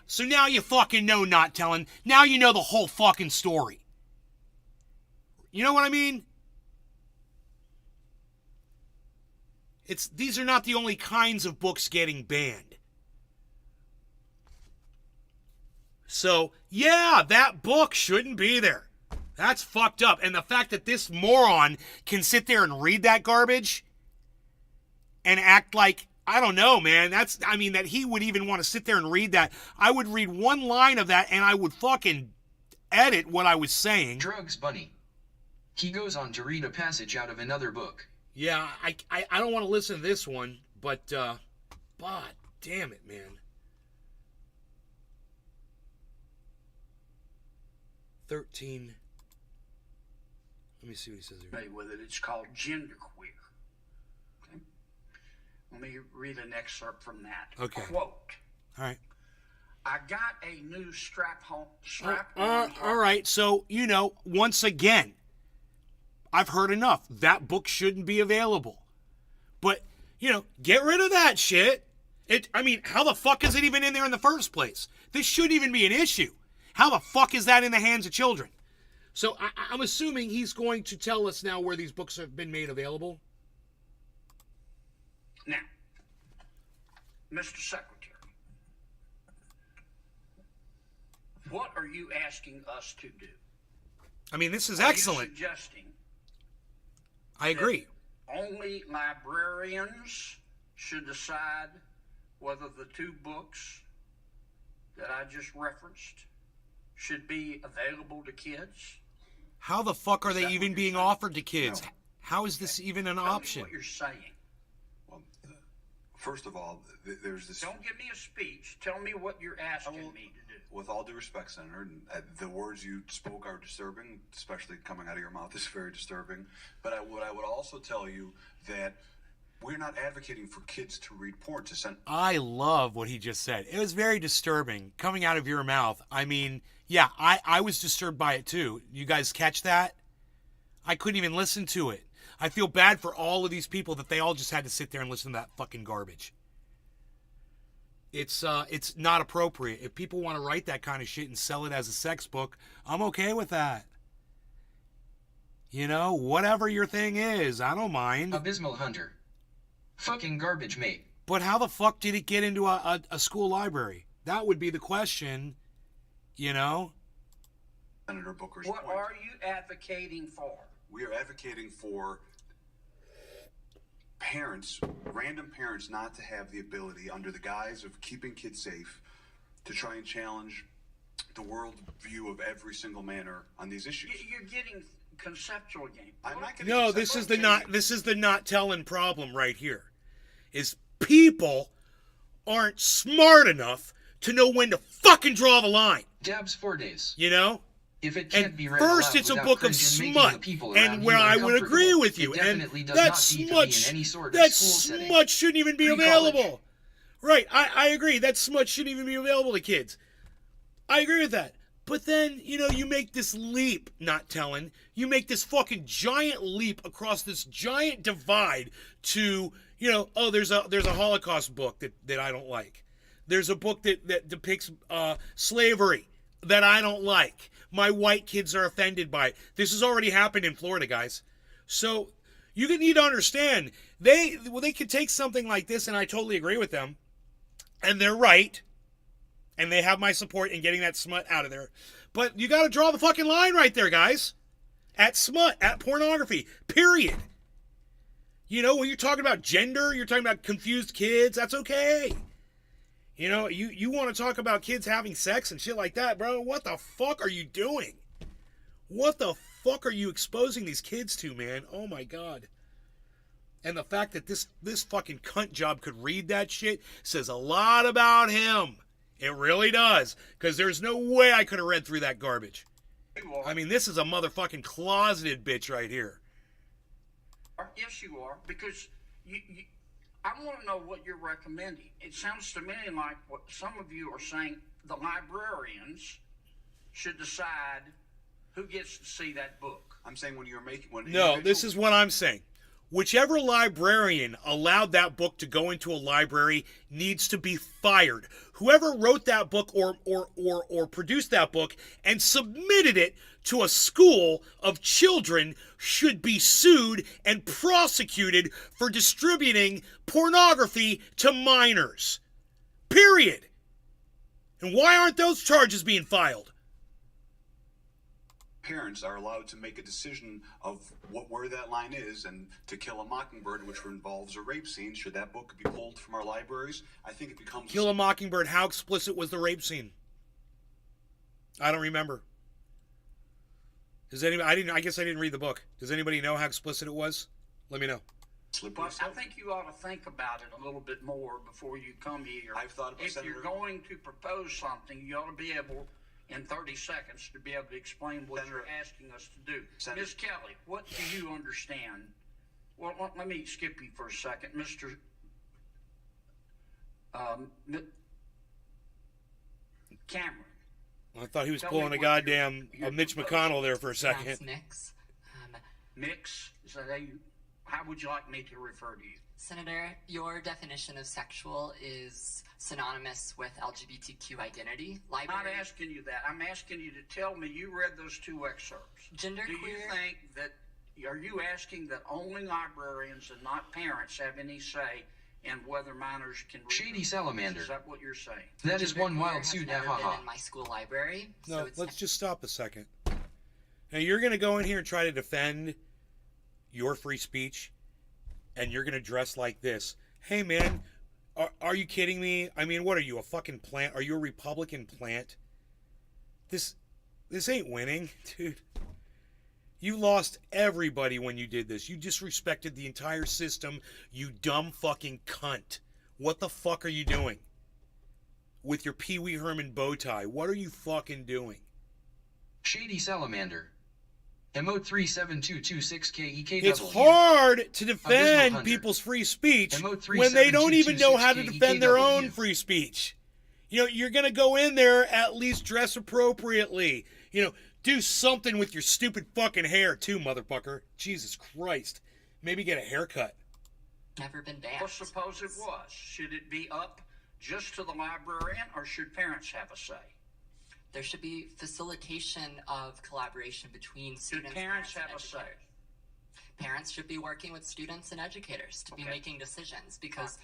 So now you fucking know Not Telling. Now you know the whole fucking story. You know what I mean? These are not the only kinds of books getting banned. So, yeah, that book shouldn't be there. That's fucked up. And the fact that this moron can sit there and read that garbage and act like, I don't know, man. That he would even want to sit there and read that. I would read one line of that and I would fucking edit what I was saying. Drugs Bunny. He goes on to read a passage out of another book. Yeah, I don't want to listen to this one, but, God damn it, man. 13. Let me see what he says here. With it. It's called genderqueer. Okay. Let me read an excerpt from that. Okay. Quote. All right. I got a new strap on. All right. So, once again, I've heard enough. That book shouldn't be available. But, get rid of that shit. How the fuck is it even in there in the first place? This shouldn't even be an issue. How the fuck is that in the hands of children? So I'm assuming he's going to tell us now where these books have been made available. Now, Mr. Secretary, what are you asking us to do? This is excellent. Are you suggesting I agree. Only librarians should decide whether the two books that I just referenced should be available to kids? How the fuck are they even being offered to kids? No. How is this even an option? Tell me what you're saying. Well, first of all, there's this... Don't give me a speech. Tell me what you're asking me to do. With all due respect, Senator, the words you spoke are disturbing, especially coming out of your mouth is very disturbing. But I would also tell you that we're not advocating for kids to read porn. I love what he just said. It was very disturbing coming out of your mouth. Yeah, I was disturbed by it too. You guys catch that? I couldn't even listen to it. I feel bad for all of these people that they all just had to sit there and listen to that fucking garbage. It's not appropriate. If people want to write that kind of shit and sell it as a sex book, I'm okay with that. Whatever your thing is, I don't mind. Abysmal Hunter. Fucking garbage, mate. But how the fuck did it get into a school library? That would be the question, Senator Booker's What point. are you advocating for? We are advocating for parents, random parents, not to have the ability, under the guise of keeping kids safe, to try and challenge the world view of every single manner on these issues. You're getting conceptual game. I'm not getting No, this is the not telling problem right here. Is people aren't smart enough to know when to fucking draw the line. Dabs 4 days. If it and can't be read first aloud it's a without book of cringing, smut, and where I would agree with you, and that smut shouldn't even be available. Right, I agree, that smut shouldn't even be available to kids. I agree with that. But then, you make this leap, not telling, you make this fucking giant leap across this giant divide to, there's a Holocaust book that I don't like. There's a book that depicts slavery that I don't like. My white kids are offended by it. This has already happened in Florida, guys. So you need to understand, they could take something like this, and I totally agree with them, and they're right, and they have my support in getting that smut out of there. But you got to draw the fucking line right there, guys. At smut, at pornography, period. When you're talking about gender, you're talking about confused kids, that's okay. You want to talk about kids having sex and shit like that, bro? What the fuck are you doing? What the fuck are you exposing these kids to, man? Oh my God. And the fact that this fucking cunt job could read that shit says a lot about him. It really does. Because there's no way I could have read through that garbage. This is a motherfucking closeted bitch right here. Yes, you are. Because I want to know what you're recommending. It sounds to me like what some of you are saying, the librarians should decide who gets to see that book. I'm saying No, this is what I'm saying. Whichever librarian allowed that book to go into a library needs to be fired. Whoever wrote that book or produced that book and submitted it to a school of children should be sued and prosecuted for distributing pornography to minors. Period. And why aren't those charges being filed? Parents are allowed to make a decision of where that line is, and To Kill a Mockingbird, which involves a rape scene, should that book be pulled from our libraries? I think it becomes... Kill a Mockingbird, how explicit was the rape scene? I don't remember. Does anybody? I guess I didn't read the book. Does anybody know how explicit it was? Let me know. But I think you ought to think about it a little bit more before you come here. I've thought about if Senator... you're going to propose something, you ought to be able, in 30 seconds, to be able to explain what you're asking us to do. Ms. Kelly, what do you understand? Well, let me skip you for a second. Mr. Cameron. I thought he was pulling a goddamn Mitch McConnell there for a second. That's Mix. Mix? Is that how would you like me to refer to you? Senator, your definition of sexual is synonymous with LGBTQ identity. I'm not asking you that. I'm asking you to tell me you read those two excerpts. Do you think that, are you asking that only librarians and not parents have any say in whether minors can read? Shady salamander. Is that what you're saying? That is one wild suit, I've never been in my school library. No, let's just stop a second. Now, you're going to go in here and try to defend your free speech, and you're going to dress like this. Hey, man, are you kidding me? I mean, what are you, a fucking plant? Are you a Republican plant? This ain't winning, dude. You lost everybody when you did this. You disrespected the entire system, you dumb fucking cunt. What the fuck are you doing? With your Pee Wee Herman bow tie. What are you fucking doing? Shady salamander. MO37226KEKW. It's hard to defend people's free speech when they don't even know how to defend their own free speech. You know, you're going to go in there, at least dress appropriately. You know, do something with your stupid fucking hair too, motherfucker. Jesus Christ. Maybe get a haircut. Never been banned. Well, suppose it was. Should it be up just to the librarian, or should parents have a say? There should be facilitation of collaboration between students. Should parents have a say? Parents should be working with students and educators to be making decisions, because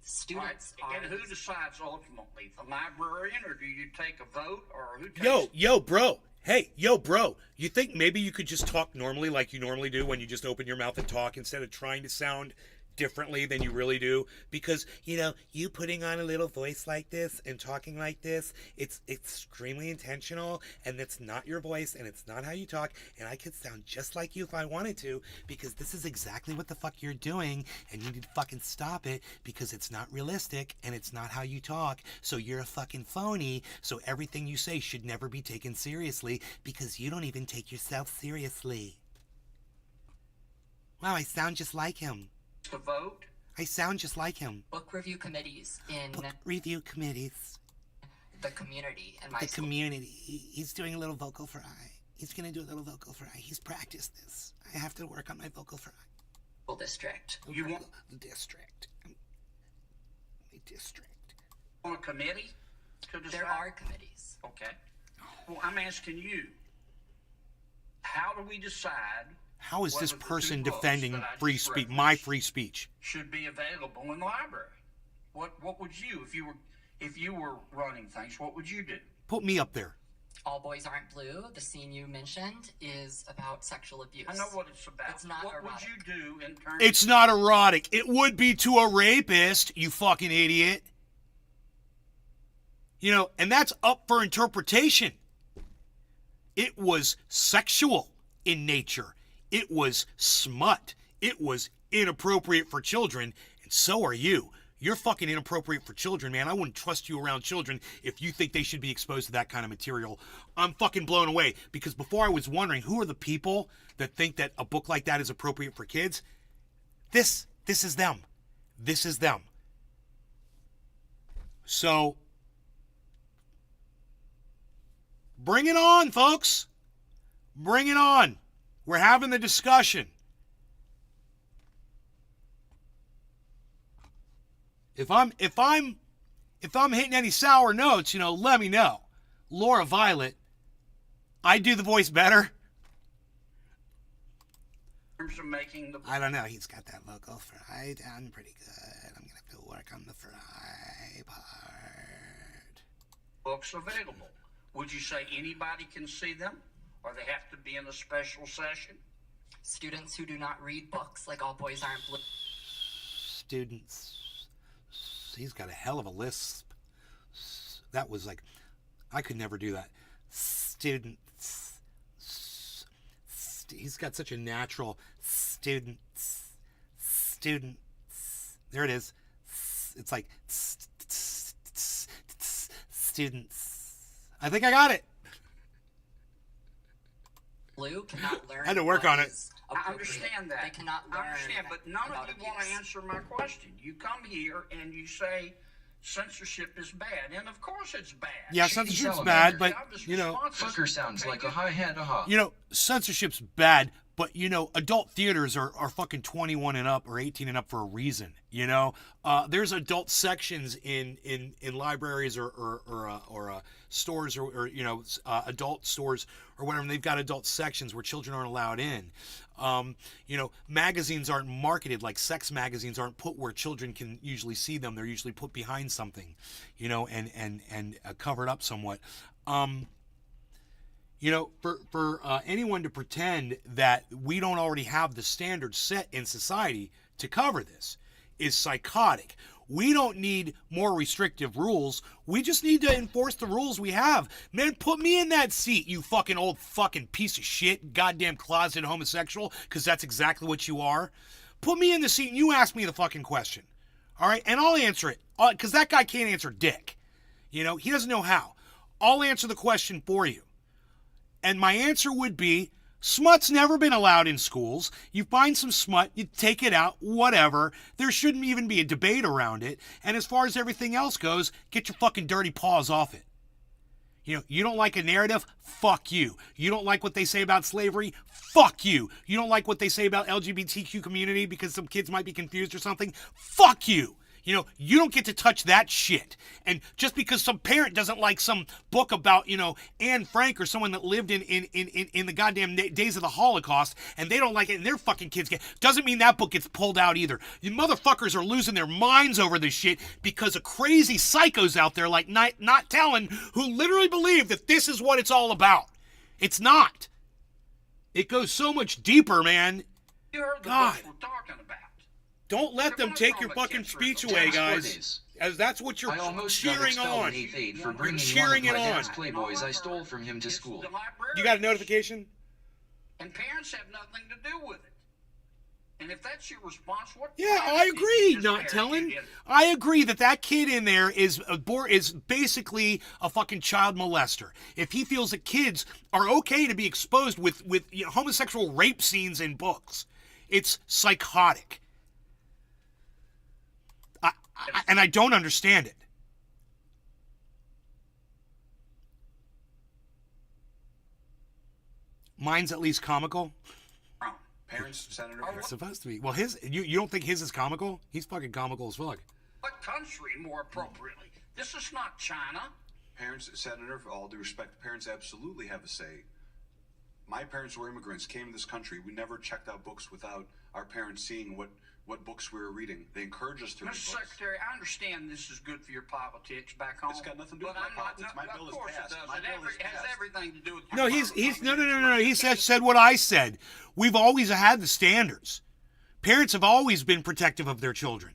students are... And who decides ultimately? The librarian, or do you take a vote, or who takes... Yo, bro. Hey, yo, bro. You think maybe you could just talk normally like you normally do when you just open your mouth and talk, instead of trying to sound differently than you really do? Because, you know, you putting on a little voice like this and talking like this, it's extremely intentional, and it's not your voice, and it's not how you talk, and I could sound just like you if I wanted to, because this is exactly what the fuck you're doing, and you need to fucking stop it, because it's not realistic, and it's not how you talk, so you're a fucking phony, so everything you say should never be taken seriously, because you don't even take yourself seriously. Wow, I sound just like him. To vote? I sound just like him. Book review committees in... Book review committees. The community in my The school. community. He's doing a little vocal fry. He's going to do a little vocal fry. He's practiced this. I have to work on my vocal fry. School district. You want... The district. The district. On a committee to decide? There are committees. Okay. Well, I'm asking you, how do we decide... How is this person defending free speech, my free speech? Should be available in the library. What would you, if you were running things, what would you do? Put me up there. All Boys Aren't Blue, the scene you mentioned, is about sexual abuse. I know what it's about. It's not what erotic. Would you do in terms... It's not erotic. It would be to a rapist, you fucking idiot. You know, and that's up for interpretation. It was sexual in nature. It was smut. It was inappropriate for children, and so are you. You're fucking inappropriate for children, man. I wouldn't trust you around children if you think they should be exposed to that kind of material. I'm fucking blown away, because before I was wondering who are the people that think that a book like that is appropriate for kids. This is them. This is them. So, bring it on, folks. Bring it on. We're having the discussion. If I'm hitting any sour notes, you know, let me know. Laura Violet, I do the voice better. In terms of making the... I don't know. He's got that vocal fry down pretty good. I'm gonna have to work on the fry part. books available. Would you say anybody can see them, or they have to be in a special session? Students who do not read books, like all boys aren't blue. Students. He's got a hell of a lisp. That was like, I could never do that. Students. He's got such a natural students. There it is. It's like students. I think I got it. Blue cannot learn. I had to work on it. I understand that. They cannot learn. I understand, but none of you want to answer my question. You come here and you say censorship is bad, and of course it's bad. Yeah, censorship's bad, but, you know... Fucker sounds like a hi-hat, aha. You know, censorship's bad, but, you know, adult theaters are fucking 21 and up or 18 and up for a reason, you know? There's adult sections in libraries or stores or you know, adult stores or whatever, and they've got adult sections where children aren't allowed in. You know, magazines aren't marketed like sex magazines aren't put where children can usually see them. They're usually put behind something, you know, and covered up somewhat. You know, for anyone to pretend that we don't already have the standards set in society to cover this is psychotic. We don't need more restrictive rules. We just need to enforce the rules we have. Man, put me in that seat, you fucking old fucking piece of shit, goddamn closeted homosexual, because that's exactly what you are. Put me in the seat and you ask me the fucking question. All right? And I'll answer it, because that guy can't answer dick. You know, he doesn't know how. I'll answer the question for you. And my answer would be, smut's never been allowed in schools. You find some smut, you take it out, whatever. There shouldn't even be a debate around it. And as far as everything else goes, get your fucking dirty paws off it. You know, you don't like a narrative? Fuck you. You don't like what they say about slavery? Fuck you. You don't like what they say about LGBTQ community because some kids might be confused or something? Fuck you. You know, you don't get to touch that shit. And just because some parent doesn't like some book about, you know, Anne Frank or someone that lived in the goddamn days of the Holocaust and they don't like it and their fucking kids doesn't mean that book gets pulled out either. You motherfuckers are losing their minds over this shit because of crazy psychos out there like Not Telling who literally believe that this is what it's all about. It's not. It goes so much deeper, man. You heard the God. book we're talking about. Don't let them take your fucking speech away, guys. As that's what you're I almost cheering got on. expelled in 8th grade for bringing cheering one of my it on. dad's Playboys I stole from him to school. You got a notification? And parents have nothing to do with it. And if that's your response, what? Yeah, I agree. Not telling. I agree that kid in there is basically a fucking child molester. If he feels that kids are okay to be exposed with you know, homosexual rape scenes in books, it's psychotic. And I don't understand it. Mine's at least comical. Parents, Senator. It's supposed to be. Well, you don't think his is comical? He's fucking comical as fuck. What country, more appropriately? This is not China. Parents, Senator, for all due respect, parents absolutely have a say. My parents were immigrants, came to this country. We never checked out books without our parents seeing what books we were reading. They encouraged us to read Mr. books. Secretary, I understand this is good for your politics back home. It's got nothing to do with but my I'm not- politics. My bill of is course passed. it does. My It bill is has passed. everything to do with No, no. He said what I said. We've always had the standards. Parents have always been protective of their children.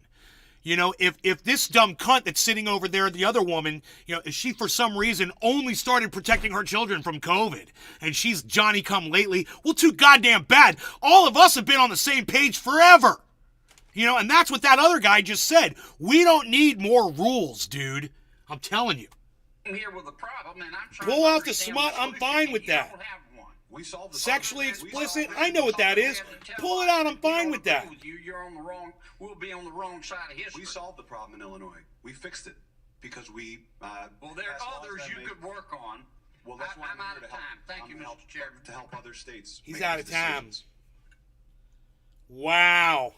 You know, if this dumb cunt that's sitting over there, the other woman, you know, if she for some reason only started protecting her children from COVID and she's Johnny come lately, well, too goddamn bad. All of us have been on the same page forever. You know, and that's what that other guy just said. We don't need more rules, dude. I'm telling you. I'm here with a problem, and I'm trying Pull to out the understand smut. the I'm solution, fine and with you that. don't have one. We solved the Sexually problem. explicit. I know what that is. Pull it out. I'm fine with that. You're on the wrong. We'll be on the wrong side of history. We solved the problem in Illinois. We fixed it because we. Well, there are others you could work on. Well, that's why I'm out of time. Thank you, Mr. Chairman. To help other states. He's make out these of time. decisions. Wow.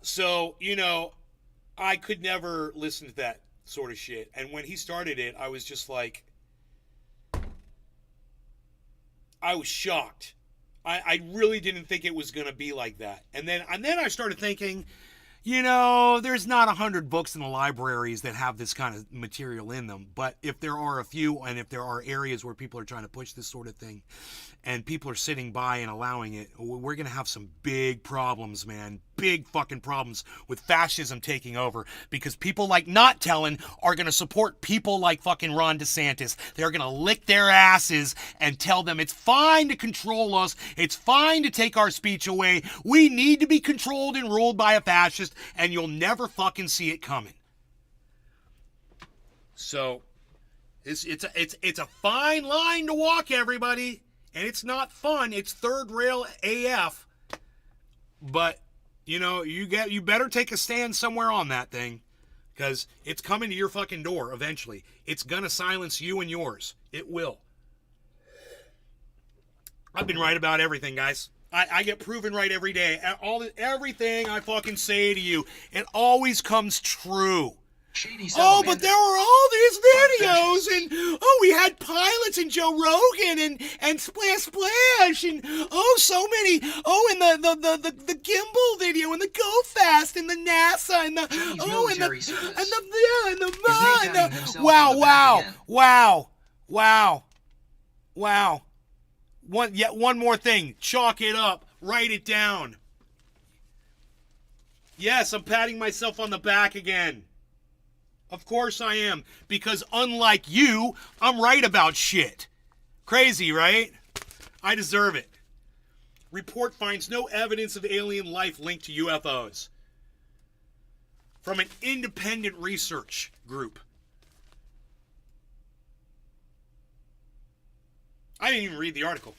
So, you know, I could never listen to that sort of shit. And when he started it, I was just like, I was shocked. I really didn't think it was going to be like that. And then I started thinking, you know, there's not 100 books in the libraries that have this kind of material in them. But if there are a few, and if there are areas where people are trying to push this sort of thing, and people are sitting by and allowing it, we're going to have some big problems, man. Big fucking problems with fascism taking over, because people like Not Telling are going to support people like fucking Ron DeSantis. They're going to lick their asses and tell them it's fine to control us. It's fine to take our speech away. We need to be controlled and ruled by a fascist, and you'll never fucking see it coming. So it's a fine line to walk, everybody. And it's not fun. It's third rail AF. But, you know, you better take a stand somewhere on that thing, because it's coming to your fucking door eventually. It's going to silence you and yours. It will. I've been right about everything, guys. I get proven right every day. Everything I fucking say to you, it always comes true. Oh, but there were all these videos, and we had pilots and Joe Rogan and Splash Splash, and so many. And the gimbal video, and the Go Fast, and the NASA, and the wow. One more thing. Chalk it up. Write it down. Yes, I'm patting myself on the back again. Of course I am, because unlike you, I'm right about shit. Crazy, right? I deserve it. Report finds no evidence of alien life linked to UFOs. From an independent research group. I didn't even read the article.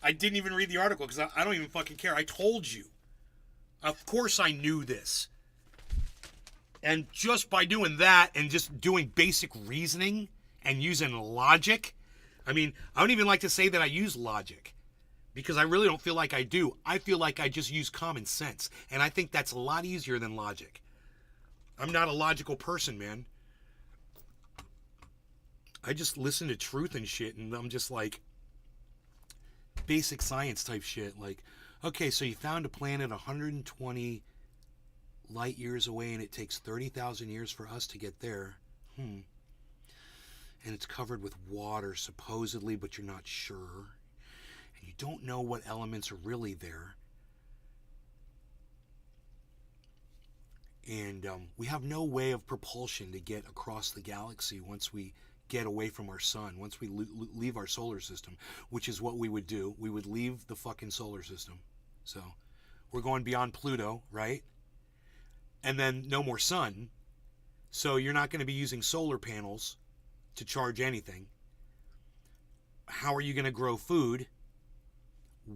I didn't even read the article because I don't even fucking care. I told you. Of course I knew this. And just by doing that and just doing basic reasoning and using logic, I mean, I don't even like to say that I use logic, because I really don't feel like I do. I feel like I just use common sense. And I think that's a lot easier than logic. I'm not a logical person, man. I just listen to truth and shit, and I'm just like, basic science type shit. Like, okay, so you found a planet 120 light years away, and it takes 30,000 years for us to get there. And it's covered with water, supposedly, but you're not sure. And you don't know what elements are really there. And we have no way of propulsion to get across the galaxy once we get away from our sun, once we leave our solar system, which is what we would do. We would leave the fucking solar system. So we're going beyond Pluto, right? And then no more sun. So you're not going to be using solar panels to charge anything. How are you going to grow food?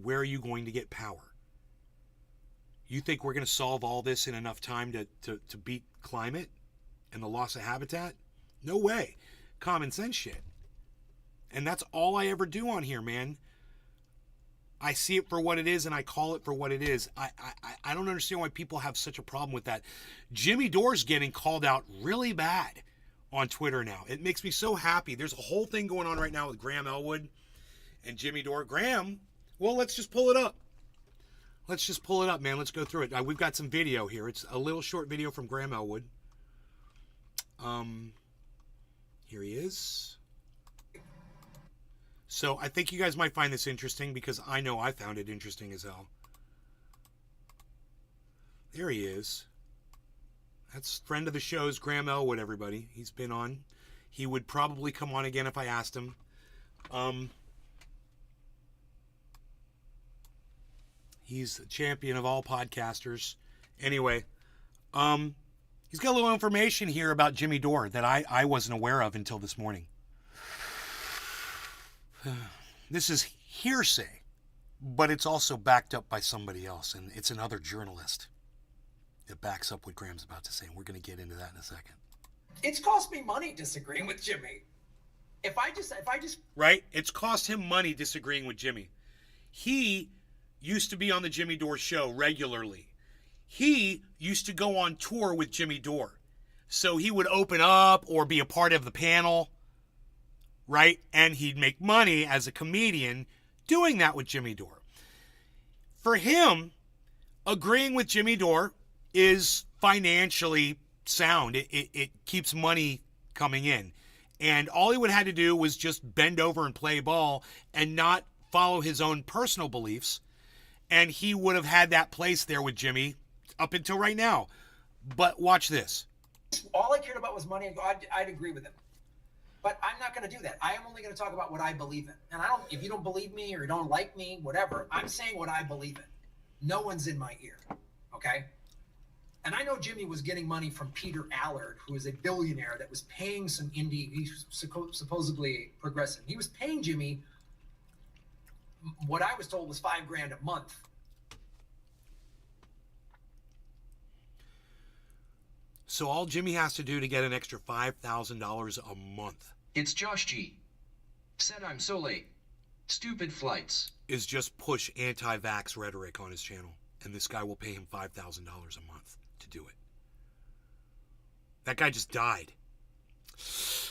Where are you going to get power? You think we're going to solve all this in enough time to beat climate and the loss of habitat? No way. Common sense shit. And that's all I ever do on here, man. I see it for what it is, and I call it for what it is. I don't understand why people have such a problem with that. Jimmy Dore's getting called out really bad on Twitter now. It makes me so happy. There's a whole thing going on right now with Graham Elwood and Jimmy Dore. Graham, well, let's just pull it up. Let's just pull it up, man. Let's go through it. We've got some video here. It's a little short video from Graham Elwood. Here he is. So I think you guys might find this interesting, because I know I found it interesting as hell. There he is. That's friend of the show's Graham Elwood, everybody. He's been on. He would probably come on again if I asked him. He's a champion of all podcasters. Anyway, he's got a little information here about Jimmy Dore that I wasn't aware of until this morning. This is hearsay, but it's also backed up by somebody else, and it's another journalist that backs up what Graham's about to say, and we're going to get into that in a second. It's cost me money disagreeing with Jimmy. If I just Right? It's cost him money disagreeing with Jimmy. He used to be on the Jimmy Dore show regularly. He used to go on tour with Jimmy Dore. So he would open up or be a part of the panel, right? And he'd make money as a comedian doing that with Jimmy Dore. For him, agreeing with Jimmy Dore is financially sound. It keeps money coming in. And all he would have had to do was just bend over and play ball and not follow his own personal beliefs. And he would have had that place there with Jimmy up until right now. But watch this. All I cared about was money, and I'd agree with him. But I'm not going to do that. I am only going to talk about what I believe in. And if you don't believe me or you don't like me, whatever, I'm saying what I believe in. No one's in my ear. Okay? And I know Jimmy was getting money from Peter Allard, who is a billionaire that was paying some indie, he's supposedly progressive. He was paying Jimmy what I was told was $5,000 a month. So all Jimmy has to do to get an extra $5,000 a month. It's Josh G. Said I'm so late. Stupid flights. Is just push anti-vax rhetoric on his channel. And this guy will pay him $5,000 a month to do it. That guy just died.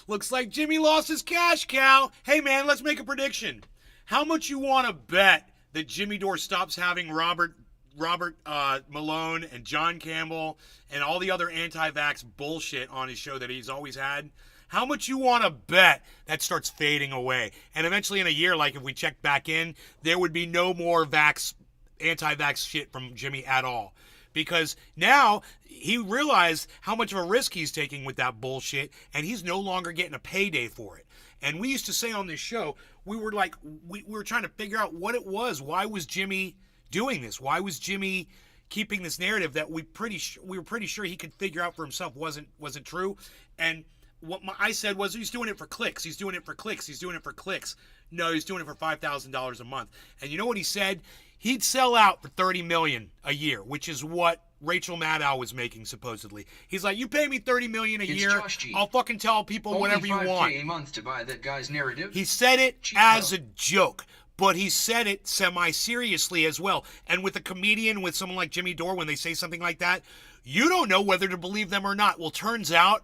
Looks like Jimmy lost his cash cow. Hey man, let's make a prediction. How much you want to bet that Jimmy Dore stops having Robert Malone and John Campbell and all the other anti-vax bullshit on his show that he's always had? How much you want to bet that starts fading away? And eventually in a year, like if we check back in, there would be no more anti-vax shit from Jimmy at all. Because now he realized how much of a risk he's taking with that bullshit, and he's no longer getting a payday for it. And we used to say on this show, we were trying to figure out what it was. Why was Jimmy doing this? Why was Jimmy keeping this narrative that we were pretty sure he could figure out for himself wasn't true? And what I said was he's doing it for clicks. He's doing it for clicks. He's doing it for clicks. No, he's doing it for $5,000 a month. And you know what he said? He'd sell out for $30 million a year, which is what Rachel Maddow was making supposedly. He's like, you pay me $30 million a year, I'll fucking tell people whatever you want. Only $5K a month to buy that guy's narrative. He said it as a joke, but he said it semi-seriously as well. And with a comedian, with someone like Jimmy Dore, when they say something like that, you don't know whether to believe them or not. Well, turns out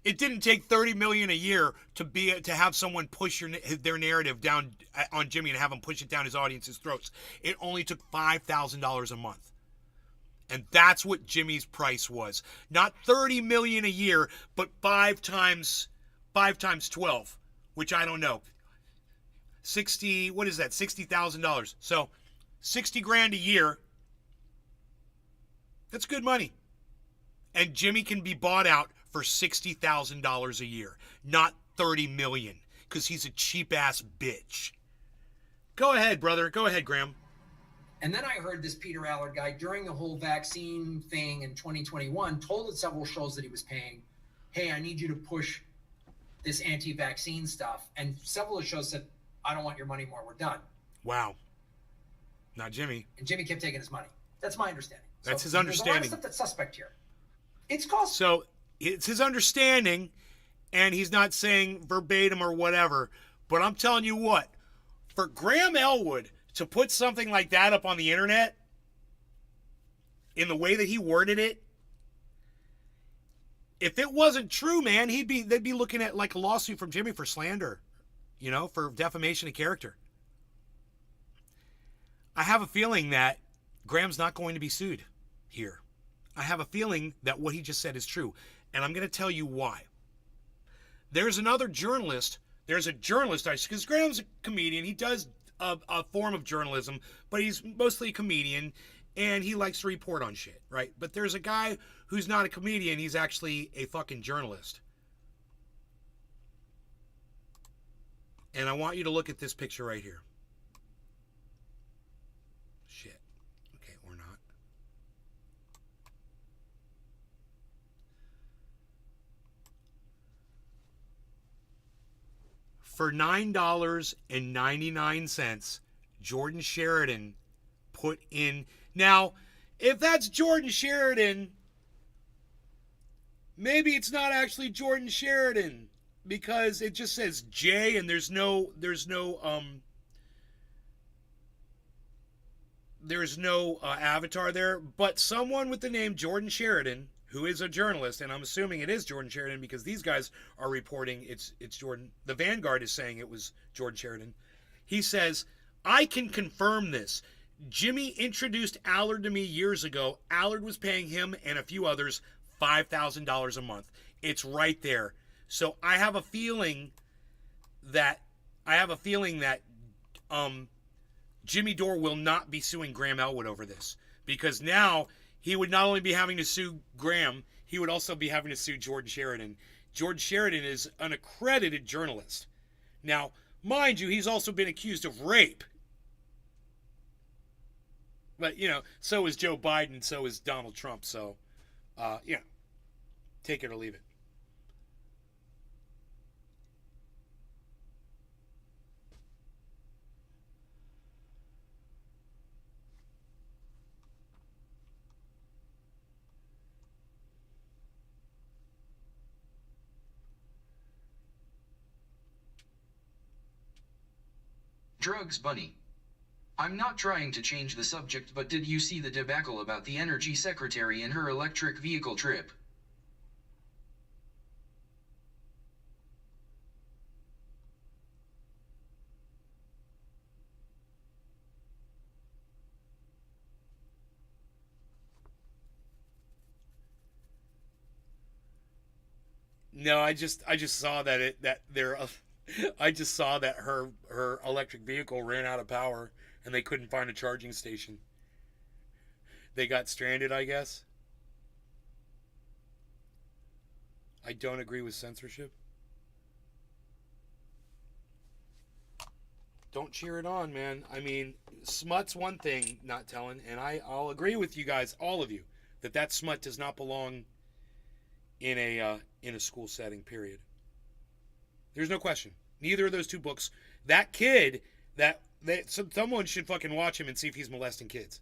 it didn't take $30 million a year to have someone push their narrative down on Jimmy and have him push it down his audience's throats. It only took $5,000 a month. And that's what Jimmy's price was. Not $30 million a year, but 5 times 12, which I don't know. What is that? $60,000. So $60,000 a year. That's good money. And Jimmy can be bought out for $60,000 a year, not $30 million, because he's a cheap ass bitch. Go ahead, brother. Go ahead, Graham. And then I heard this Peter Allard guy during the whole vaccine thing in 2021 told at several shows that he was paying, hey, I need you to push this anti-vaccine stuff. And several of the shows said, I don't want your money more. We're done. Wow. Not Jimmy. And Jimmy kept taking his money. That's my understanding. That's his understanding. There's a lot of stuff that's suspect here. It's cost. So it's his understanding, and he's not saying verbatim or whatever. But I'm telling you what, for Graham Elwood to put something like that up on the internet in the way that he worded it, if it wasn't true, man, they'd be looking at like a lawsuit from Jimmy for slander, for defamation of character. I have a feeling that Graham's not going to be sued here. I have a feeling that what he just said is true. And I'm going to tell you why. There's another journalist. There's a journalist, because Graham's a comedian. He does a form of journalism, but he's mostly a comedian, and he likes to report on shit, right? But there's a guy who's not a comedian. He's actually a fucking journalist. And I want you to look at this picture right here. Shit. Okay, or not. For $9.99, Jordan Sheridan put in. Now, if that's Jordan Sheridan, maybe it's not actually Jordan Sheridan, because it just says J and there's no avatar there. But someone with the name Jordan Sheridan, who is a journalist, and I'm assuming it is Jordan Sheridan because these guys are reporting it's Jordan. The Vanguard is saying it was Jordan Sheridan. He says, I can confirm this. Jimmy introduced Allard to me years ago. Allard was paying him and a few others $5,000 a month. It's right there. So I have a feeling that Jimmy Dore will not be suing Graham Elwood over this, because now he would not only be having to sue Graham, he would also be having to sue Jordan Sheridan. Jordan Sheridan is an accredited journalist. Now, mind you, he's also been accused of rape. But, so is Joe Biden, so is Donald Trump. So, take it or leave it. Drugs Bunny. I'm not trying to change the subject, but did you see the debacle about the energy secretary and her electric vehicle trip? No, I just saw I just saw that her electric vehicle ran out of power and they couldn't find a charging station. They got stranded, I guess. I don't agree with censorship. Don't cheer it on, man. I mean, smut's one thing, not telling, and I'll agree with you guys, all of you, that smut does not belong in a school setting, period. There's no question. Neither of those two books. That kid, someone should fucking watch him and see if he's molesting kids.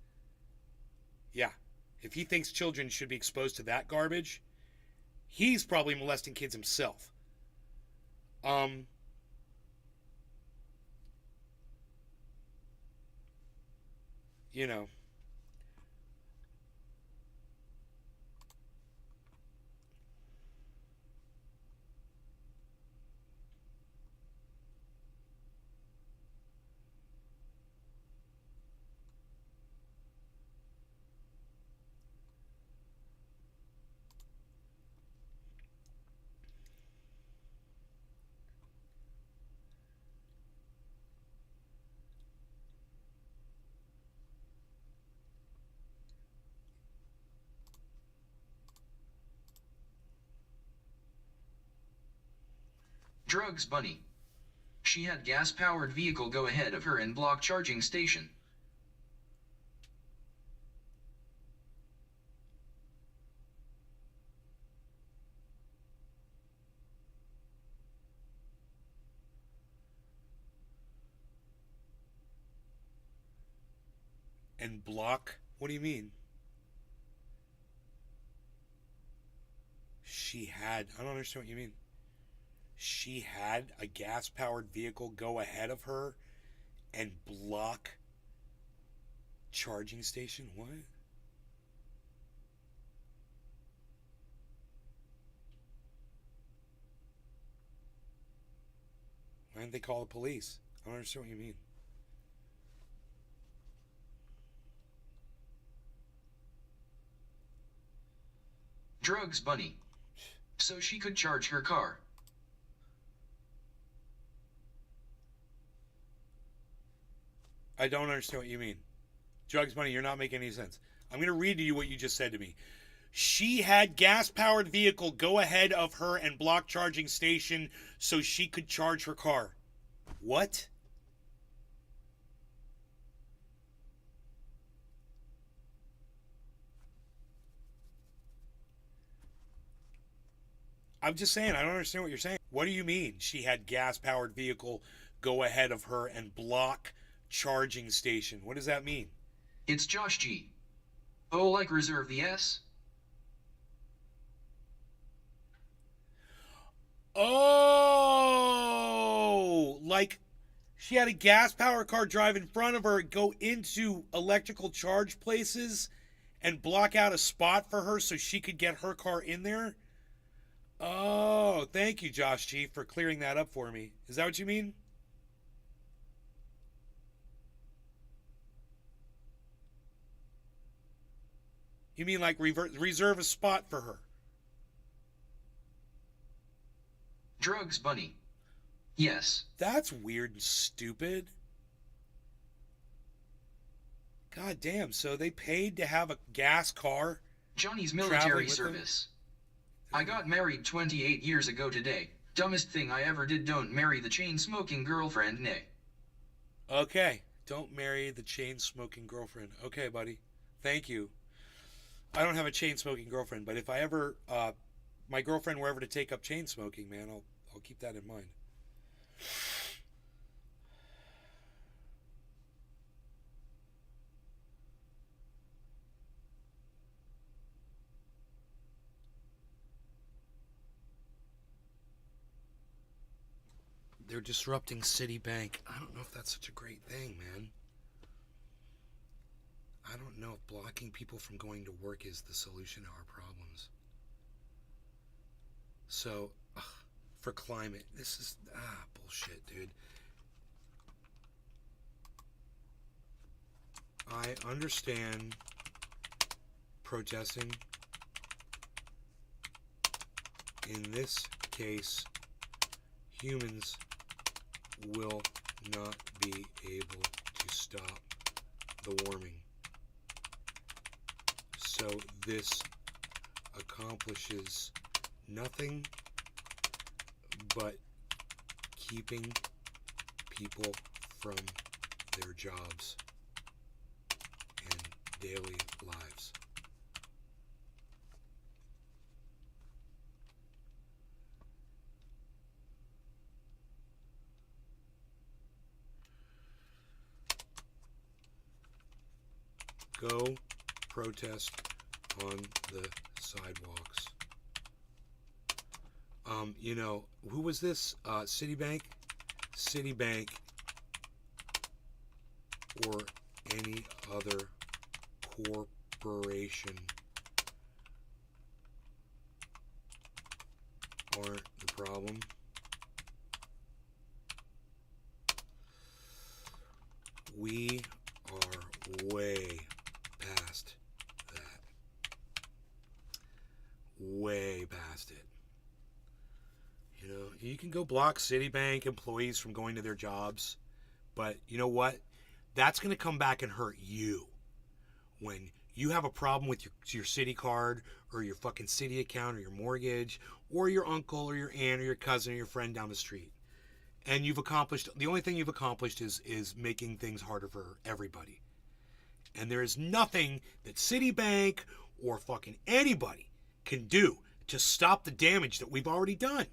Yeah. If he thinks children should be exposed to that garbage, he's probably molesting kids himself. Drugs Bunny. She had gas-powered vehicle go ahead of her and block charging station. And block? What do you mean? I don't understand what you mean. She had a gas-powered vehicle go ahead of her and block charging station? What? Why didn't they call the police? I don't understand what you mean. Drugs Bunny. So she could charge her car. I don't understand what you mean. Drugs Bunny, you're not making any sense. I'm going to read to you what you just said to me. She had gas-powered vehicle go ahead of her and block charging station so she could charge her car. What? I'm just saying, I don't understand what you're saying. What do you mean she had gas-powered vehicle go ahead of her and block charging station? What does that mean? It's Josh G. Oh, like reserve the S? Oh, like she had a gas-powered car drive in front of her, go into electrical charge places and block out a spot for her so she could get her car in there? Oh, thank you, Josh G, for clearing that up for me. Is that what you mean? You mean like reserve a spot for her? Drugs bunny. Yes. That's weird and stupid. God damn, so they paid to have a gas car? Johnny's military service. I got married 28 years ago today. Dumbest thing I ever did. Don't marry the chain-smoking girlfriend, nay. Okay, don't marry the chain-smoking girlfriend. Okay, buddy. Thank you. I don't have a chain-smoking girlfriend, but if I ever, my girlfriend were ever to take up chain-smoking, man, I'll keep that in mind. They're disrupting Citibank. I don't know if that's such a great thing, man. I don't know if blocking people from going to work is the solution to our problems. So, for climate, this is, bullshit, dude. I understand protesting. In this case, humans will not be able to stop the warming. So this accomplishes nothing but keeping people from their jobs and daily lives. Go protest on the sidewalks. You know, who was this? Citibank? Citibank or any other corporation aren't the problem. We are way past that. Way past it. You know, you can go block Citibank employees from going to their jobs, but you know what? That's going to come back and hurt you. When you have a problem with your Citi card or your fucking Citi account or your mortgage or your uncle or your aunt or your cousin or your friend down the street. And you've accomplished, the only thing you've accomplished is making things harder for everybody. And there is nothing that Citibank or fucking anybody can do to stop the damage that we've already done.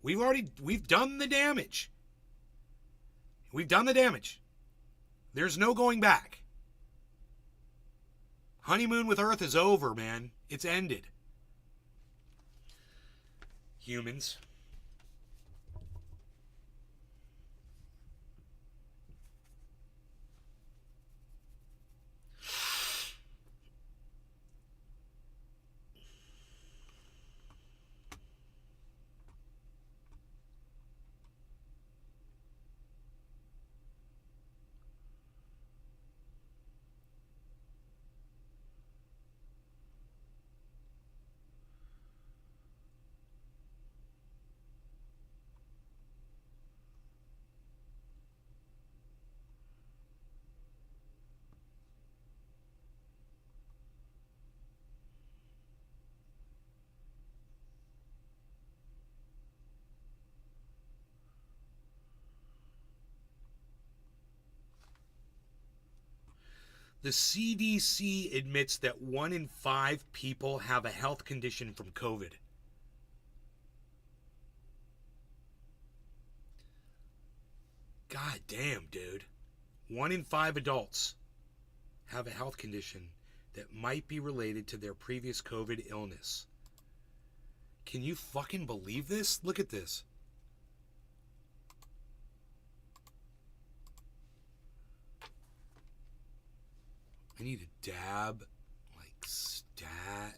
We've done the damage. We've done the damage. There's no going back. Honeymoon with Earth is over, man. It's ended. Humans. The CDC admits that 1 in 5 people have a health condition from COVID. God damn, dude. 1 in 5 adults have a health condition that might be related to their previous COVID illness. Can you fucking believe this? Look at this. I need a dab, like stat.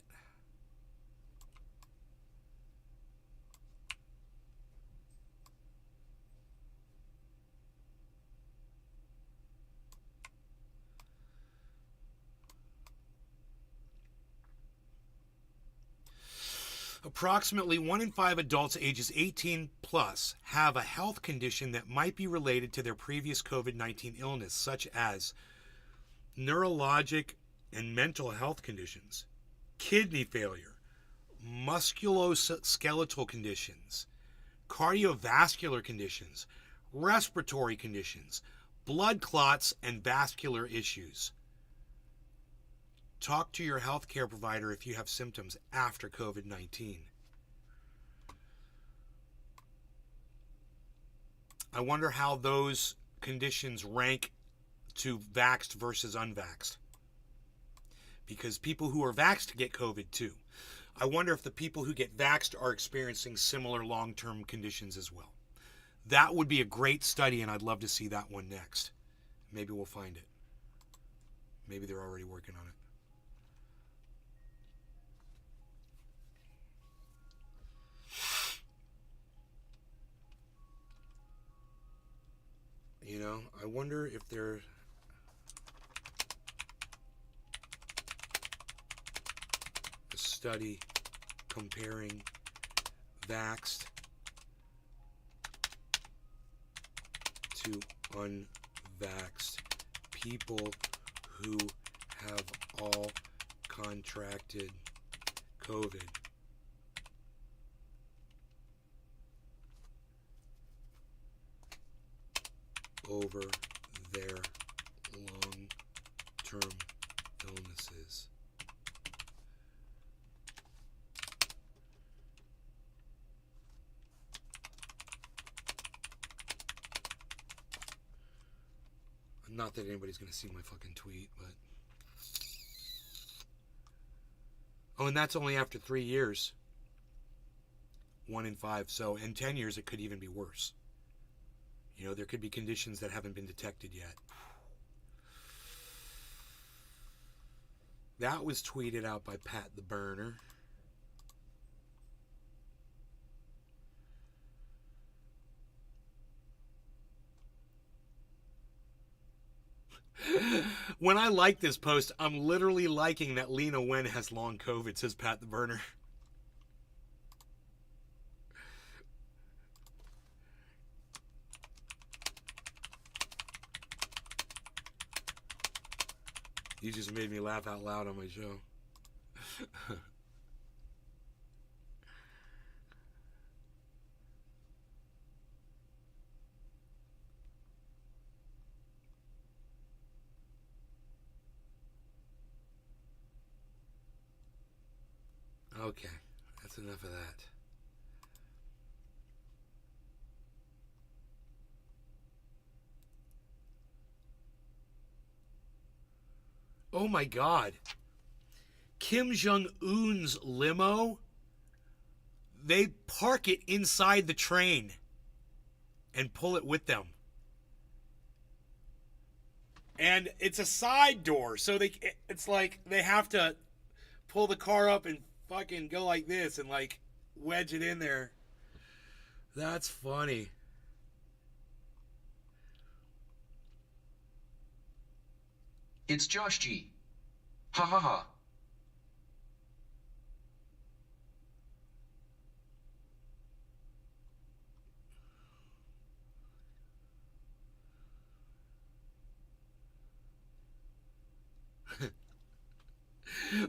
Approximately 1 in 5 adults ages 18 plus have a health condition that might be related to their previous COVID-19 illness, such as neurologic and mental health conditions, kidney failure, musculoskeletal conditions, cardiovascular conditions, respiratory conditions, blood clots, and vascular issues. Talk to your healthcare provider if you have symptoms after COVID-19. I wonder how those conditions rank to vaxxed versus unvaxxed. Because people who are vaxxed get COVID too. I wonder if the people who get vaxxed are experiencing similar long-term conditions as well. That would be a great study, and I'd love to see that one next. Maybe we'll find it. Maybe they're already working on it. You know, I wonder if they're... a study comparing vaxxed to unvaxxed people who have all contracted COVID. Over their long-term illnesses. Not that anybody's going to see my fucking tweet, but... Oh, and that's only after 3 years. 1 in 5. So in 10 years, it could even be worse. You know, there could be conditions that haven't been detected yet. That was tweeted out by Pat the Burner. When I like this post, I'm literally liking that Lena Wen has long COVID, says Pat the Burner. You just made me laugh out loud on my show. Okay, that's enough of that. Oh my God. Kim Jong-un's limo, they park it inside the train and pull it with them. And it's a side door, so it's like they have to pull the car up and fucking go like this and like wedge it in there. That's funny. It's Josh G. Ha ha ha.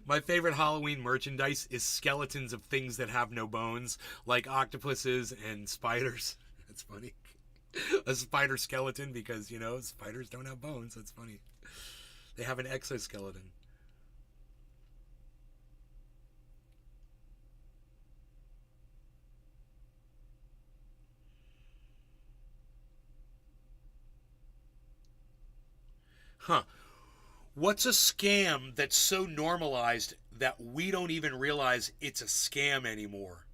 My favorite Halloween merchandise is skeletons of things that have no bones, like octopuses and spiders. That's funny. A spider skeleton because, you know, spiders don't have bones. That's funny. They have an exoskeleton. Huh. What's a scam that's so normalized that we don't even realize it's a scam anymore?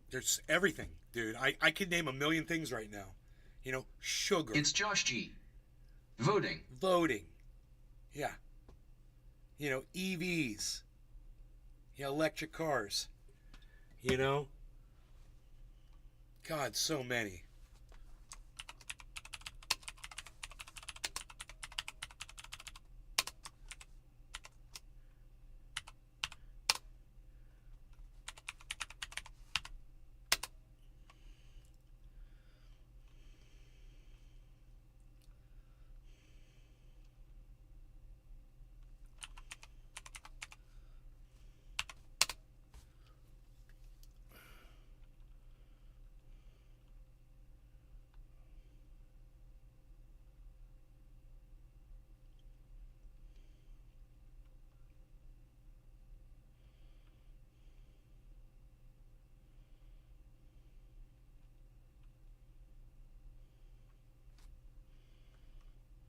There's everything, dude. I could name a million things right now. You know, sugar. It's Josh G. Voting. Voting. Yeah. You know, EVs. Yeah, electric cars. You know? God, so many.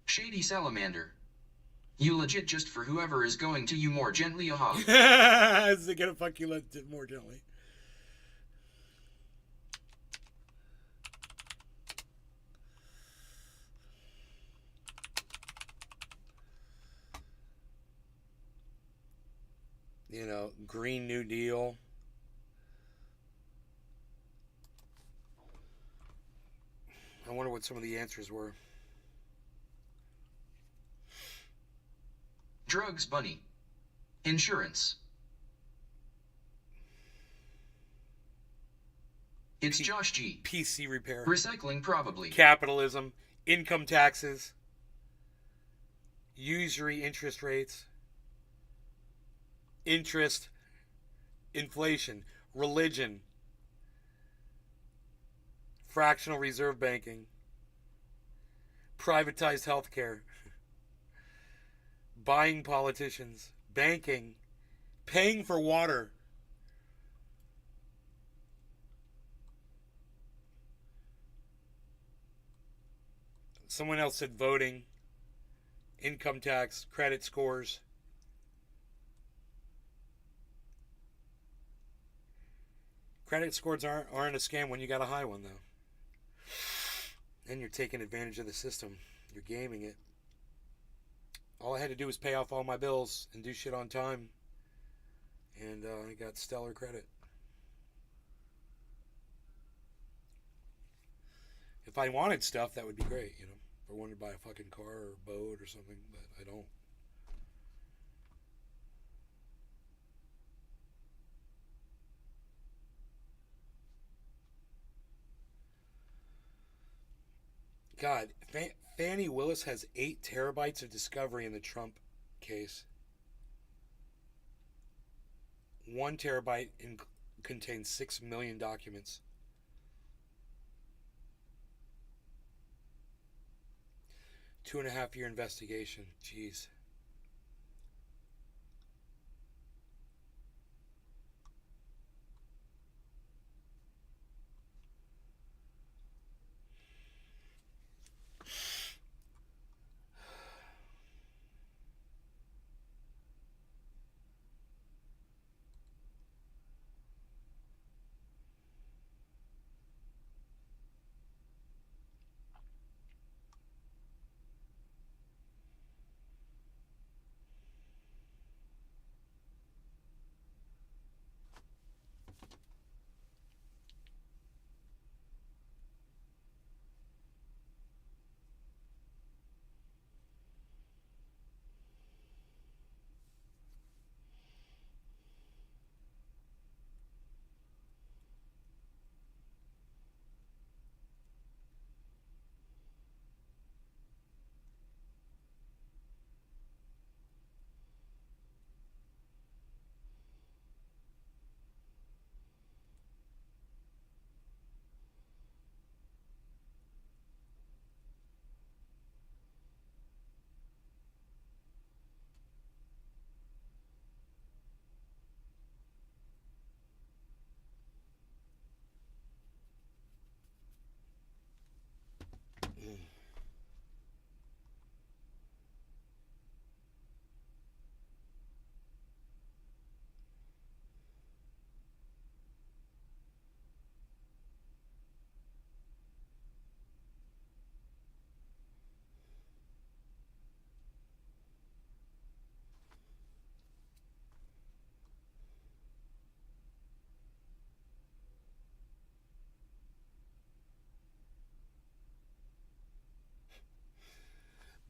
Shady Salamander. You legit just for whoever is going to you more gently, aha. Is it gonna fuck you more gently? You know, Green New Deal. I wonder what some of the answers were. Drugs, bunny. Insurance. It's Josh G. PC repair. Recycling, probably. Capitalism. Income taxes. Usury interest rates. Interest. Inflation. Religion. Fractional reserve banking. Privatized healthcare. Buying politicians. Banking. Paying for water. Someone else said voting. Income tax. Credit scores. Credit scores aren't a scam when you got a high one, though. And you're taking advantage of the system. You're gaming it. All I had to do was pay off all my bills and do shit on time. And I got stellar credit. If I wanted stuff, that would be great, you know. If I wanted to buy a fucking car or a boat or something, but I don't. God, Fannie Willis has 8 terabytes of discovery in the Trump case. 1 terabyte contains 6 million documents. 2.5-year investigation. Jeez.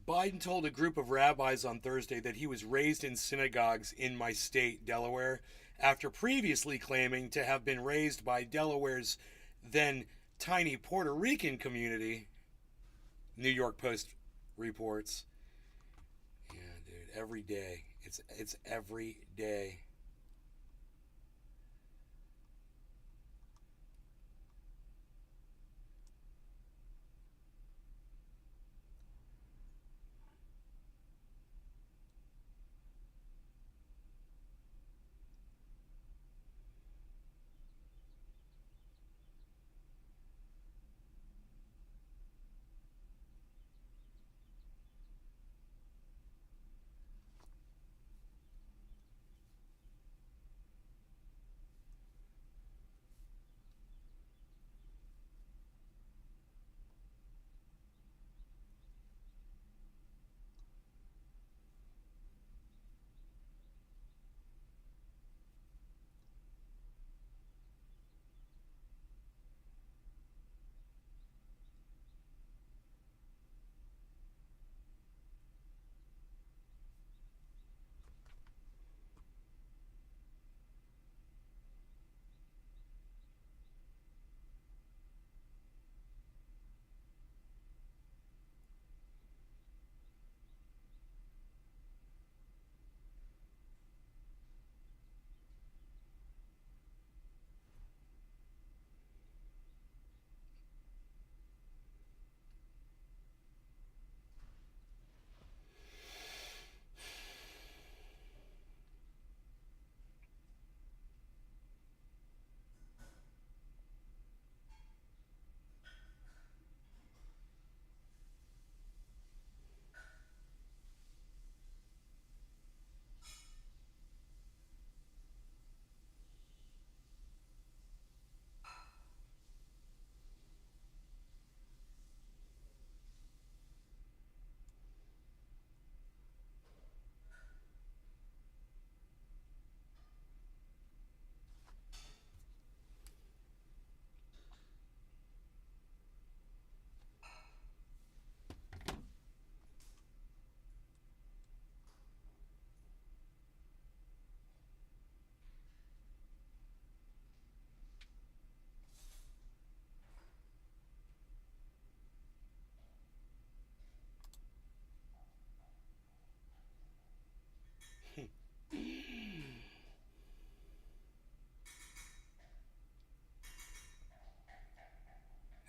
Biden told a group of rabbis on Thursday that he was raised in synagogues in my state, Delaware, after previously claiming to have been raised by Delaware's then tiny Puerto Rican community, New York Post reports. Yeah, dude, every day. It's every day.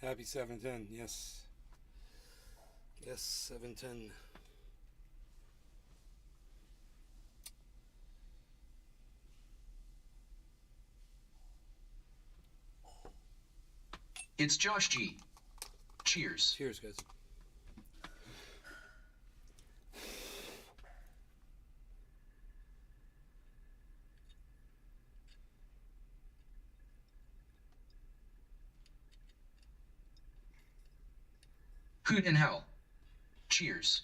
Happy 710, yes. Yes, 710. It's Josh G. Cheers. Cheers, guys. Hoot in hell. Cheers.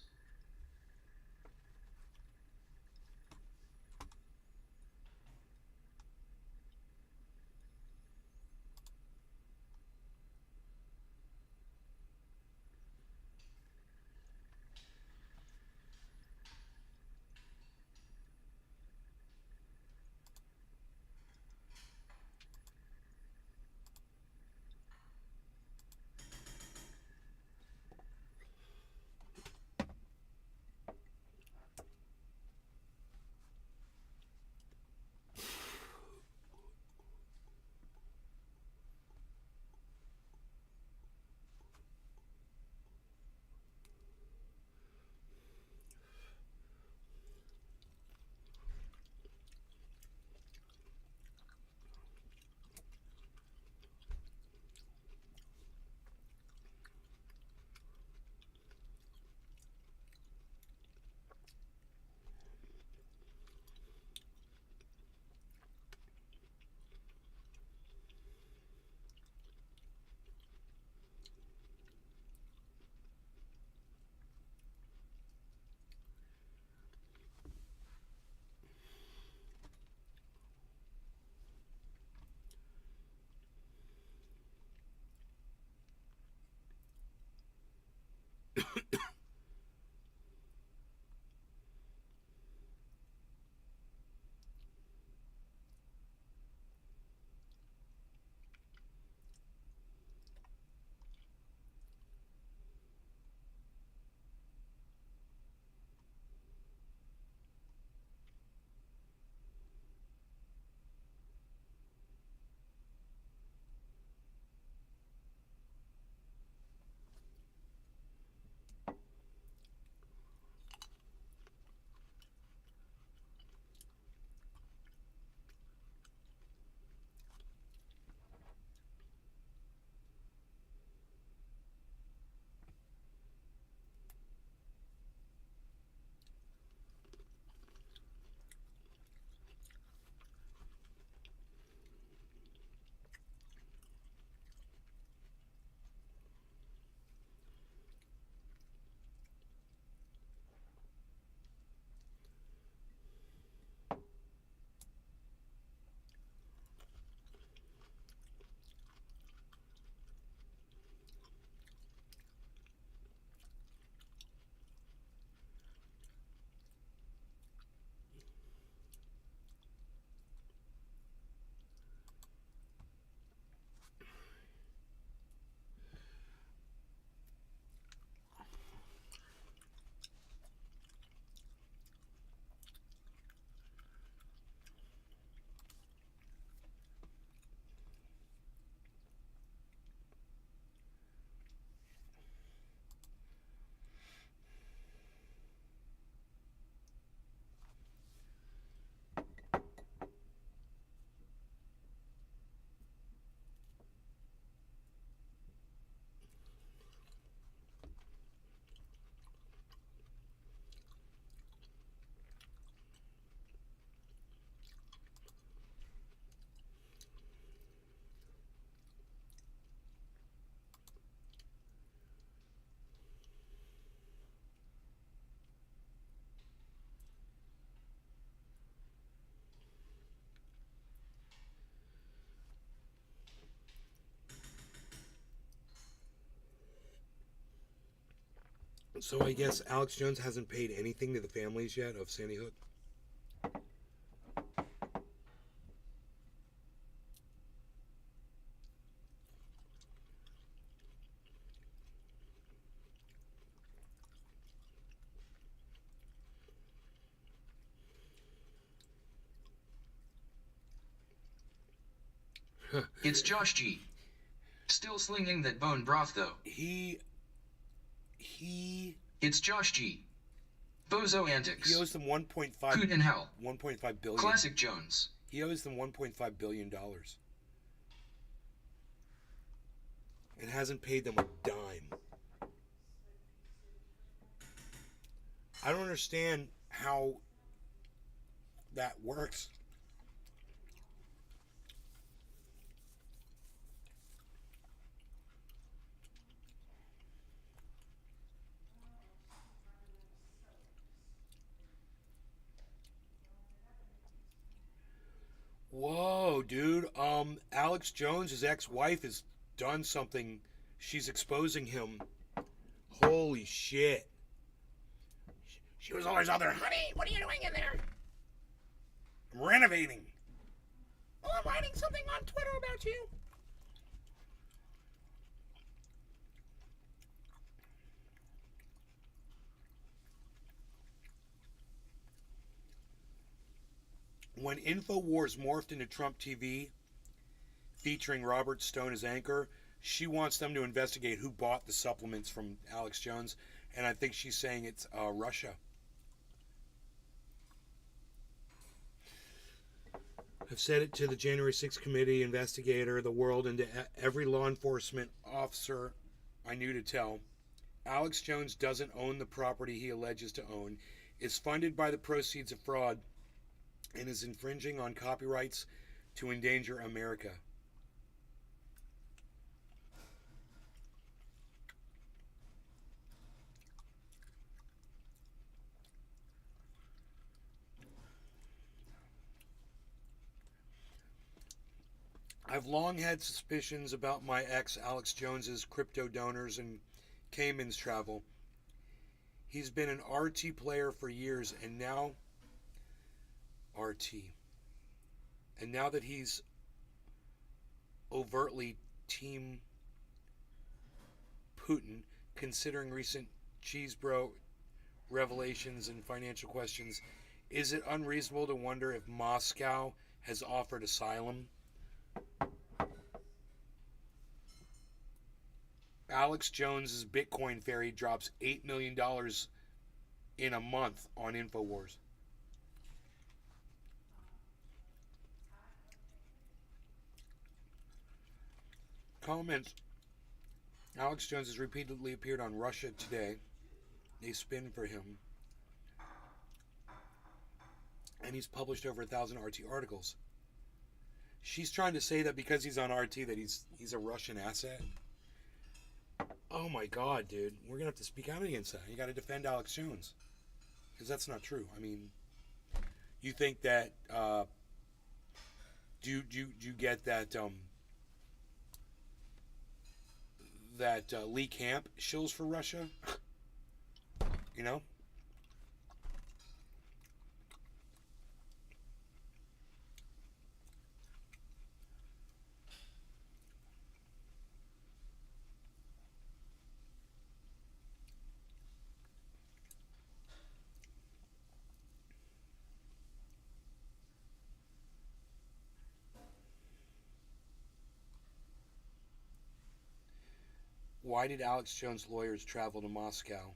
So I guess Alex Jones hasn't paid anything to the families yet of Sandy Hook? It's Josh G. Still slinging that bone broth, though. It's Josh G. Bozo antics. He owes them 1.5. Coot in hell. 1.5 billion. Classic Jones. He owes them 1.5 billion dollars. And hasn't paid them a dime. I don't understand how that works. Whoa, dude. Alex Jones, his ex-wife, has done something. She's exposing him. Holy shit. She was always out there, honey, what are you doing in there? I'm renovating. Oh, I'm writing something on Twitter about you. When InfoWars morphed into Trump TV, featuring Robert Stone as anchor, she wants them to investigate who bought the supplements from Alex Jones, and I think she's saying it's Russia. I've said it to the January 6th committee, investigator, the world, and to every law enforcement officer I knew to tell. Alex Jones doesn't own the property he alleges to own, is funded by the proceeds of fraud, and is infringing on copyrights to endanger America. I've long had suspicions about my ex Alex Jones's crypto donors and Cayman's travel. He's been an RT player for years, and now that he's overtly Team Putin, considering recent cheese bro revelations and financial questions, is it unreasonable to wonder if Moscow has offered asylum? Alex Jones's Bitcoin fairy drops $8 million in a month on InfoWars. Comments. Alex Jones has repeatedly appeared on Russia Today. They spin for him. And he's published over 1,000 RT articles. She's trying to say that because he's on RT that he's a Russian asset. Oh my God, dude. We're going to have to speak out against that. You got to defend Alex Jones. Because that's not true. I mean, you think that, do you get that, Lee Camp shills for Russia? You know? Why did Alex Jones' lawyers travel to Moscow?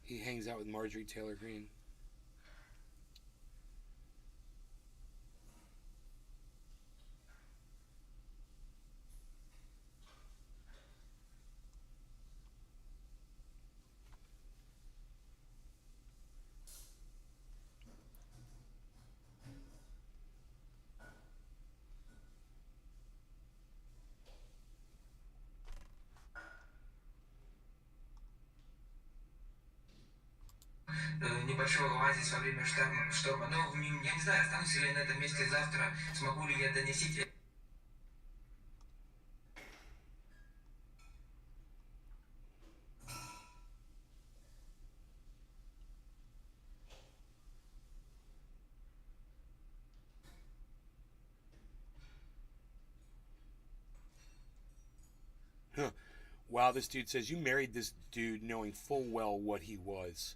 He hangs out with Marjorie Taylor Greene. небольшого оазиса во время шторма. Но я не знаю, останусь ли я на этом месте завтра, смогу ли я донести. Huh. Wow, this dude says you married this dude knowing full well what he was.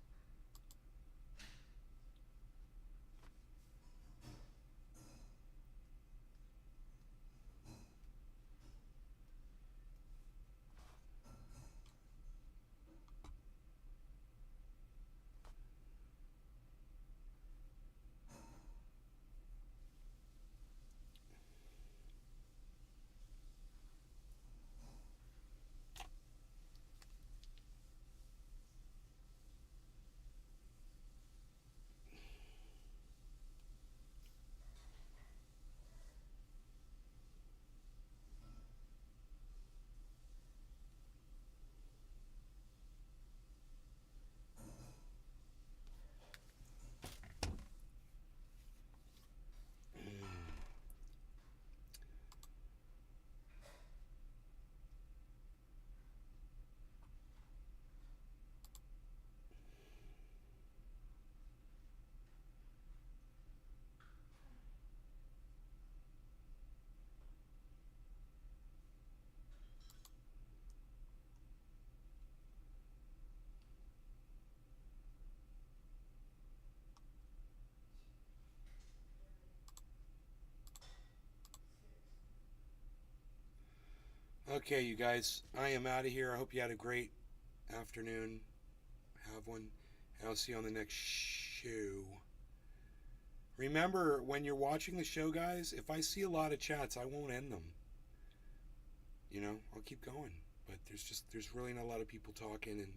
Okay, you guys, I am out of here. I hope you had a great afternoon. Have one. And I'll see you on the next show. Remember, when you're watching the show, guys, if I see a lot of chats, I won't end them. You know, I'll keep going. But there's really not a lot of people talking, and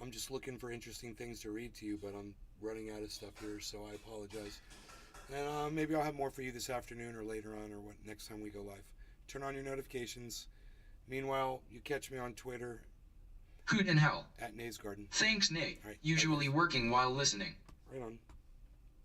I'm just looking for interesting things to read to you, but I'm running out of stuff here, so I apologize. And maybe I'll have more for you this afternoon or later on, or what next time we go live. Turn on your notifications. Meanwhile, you catch me on Twitter. Hoot and hell. At Nays Garden. Thanks, Nate. Right, usually working while listening. Right on.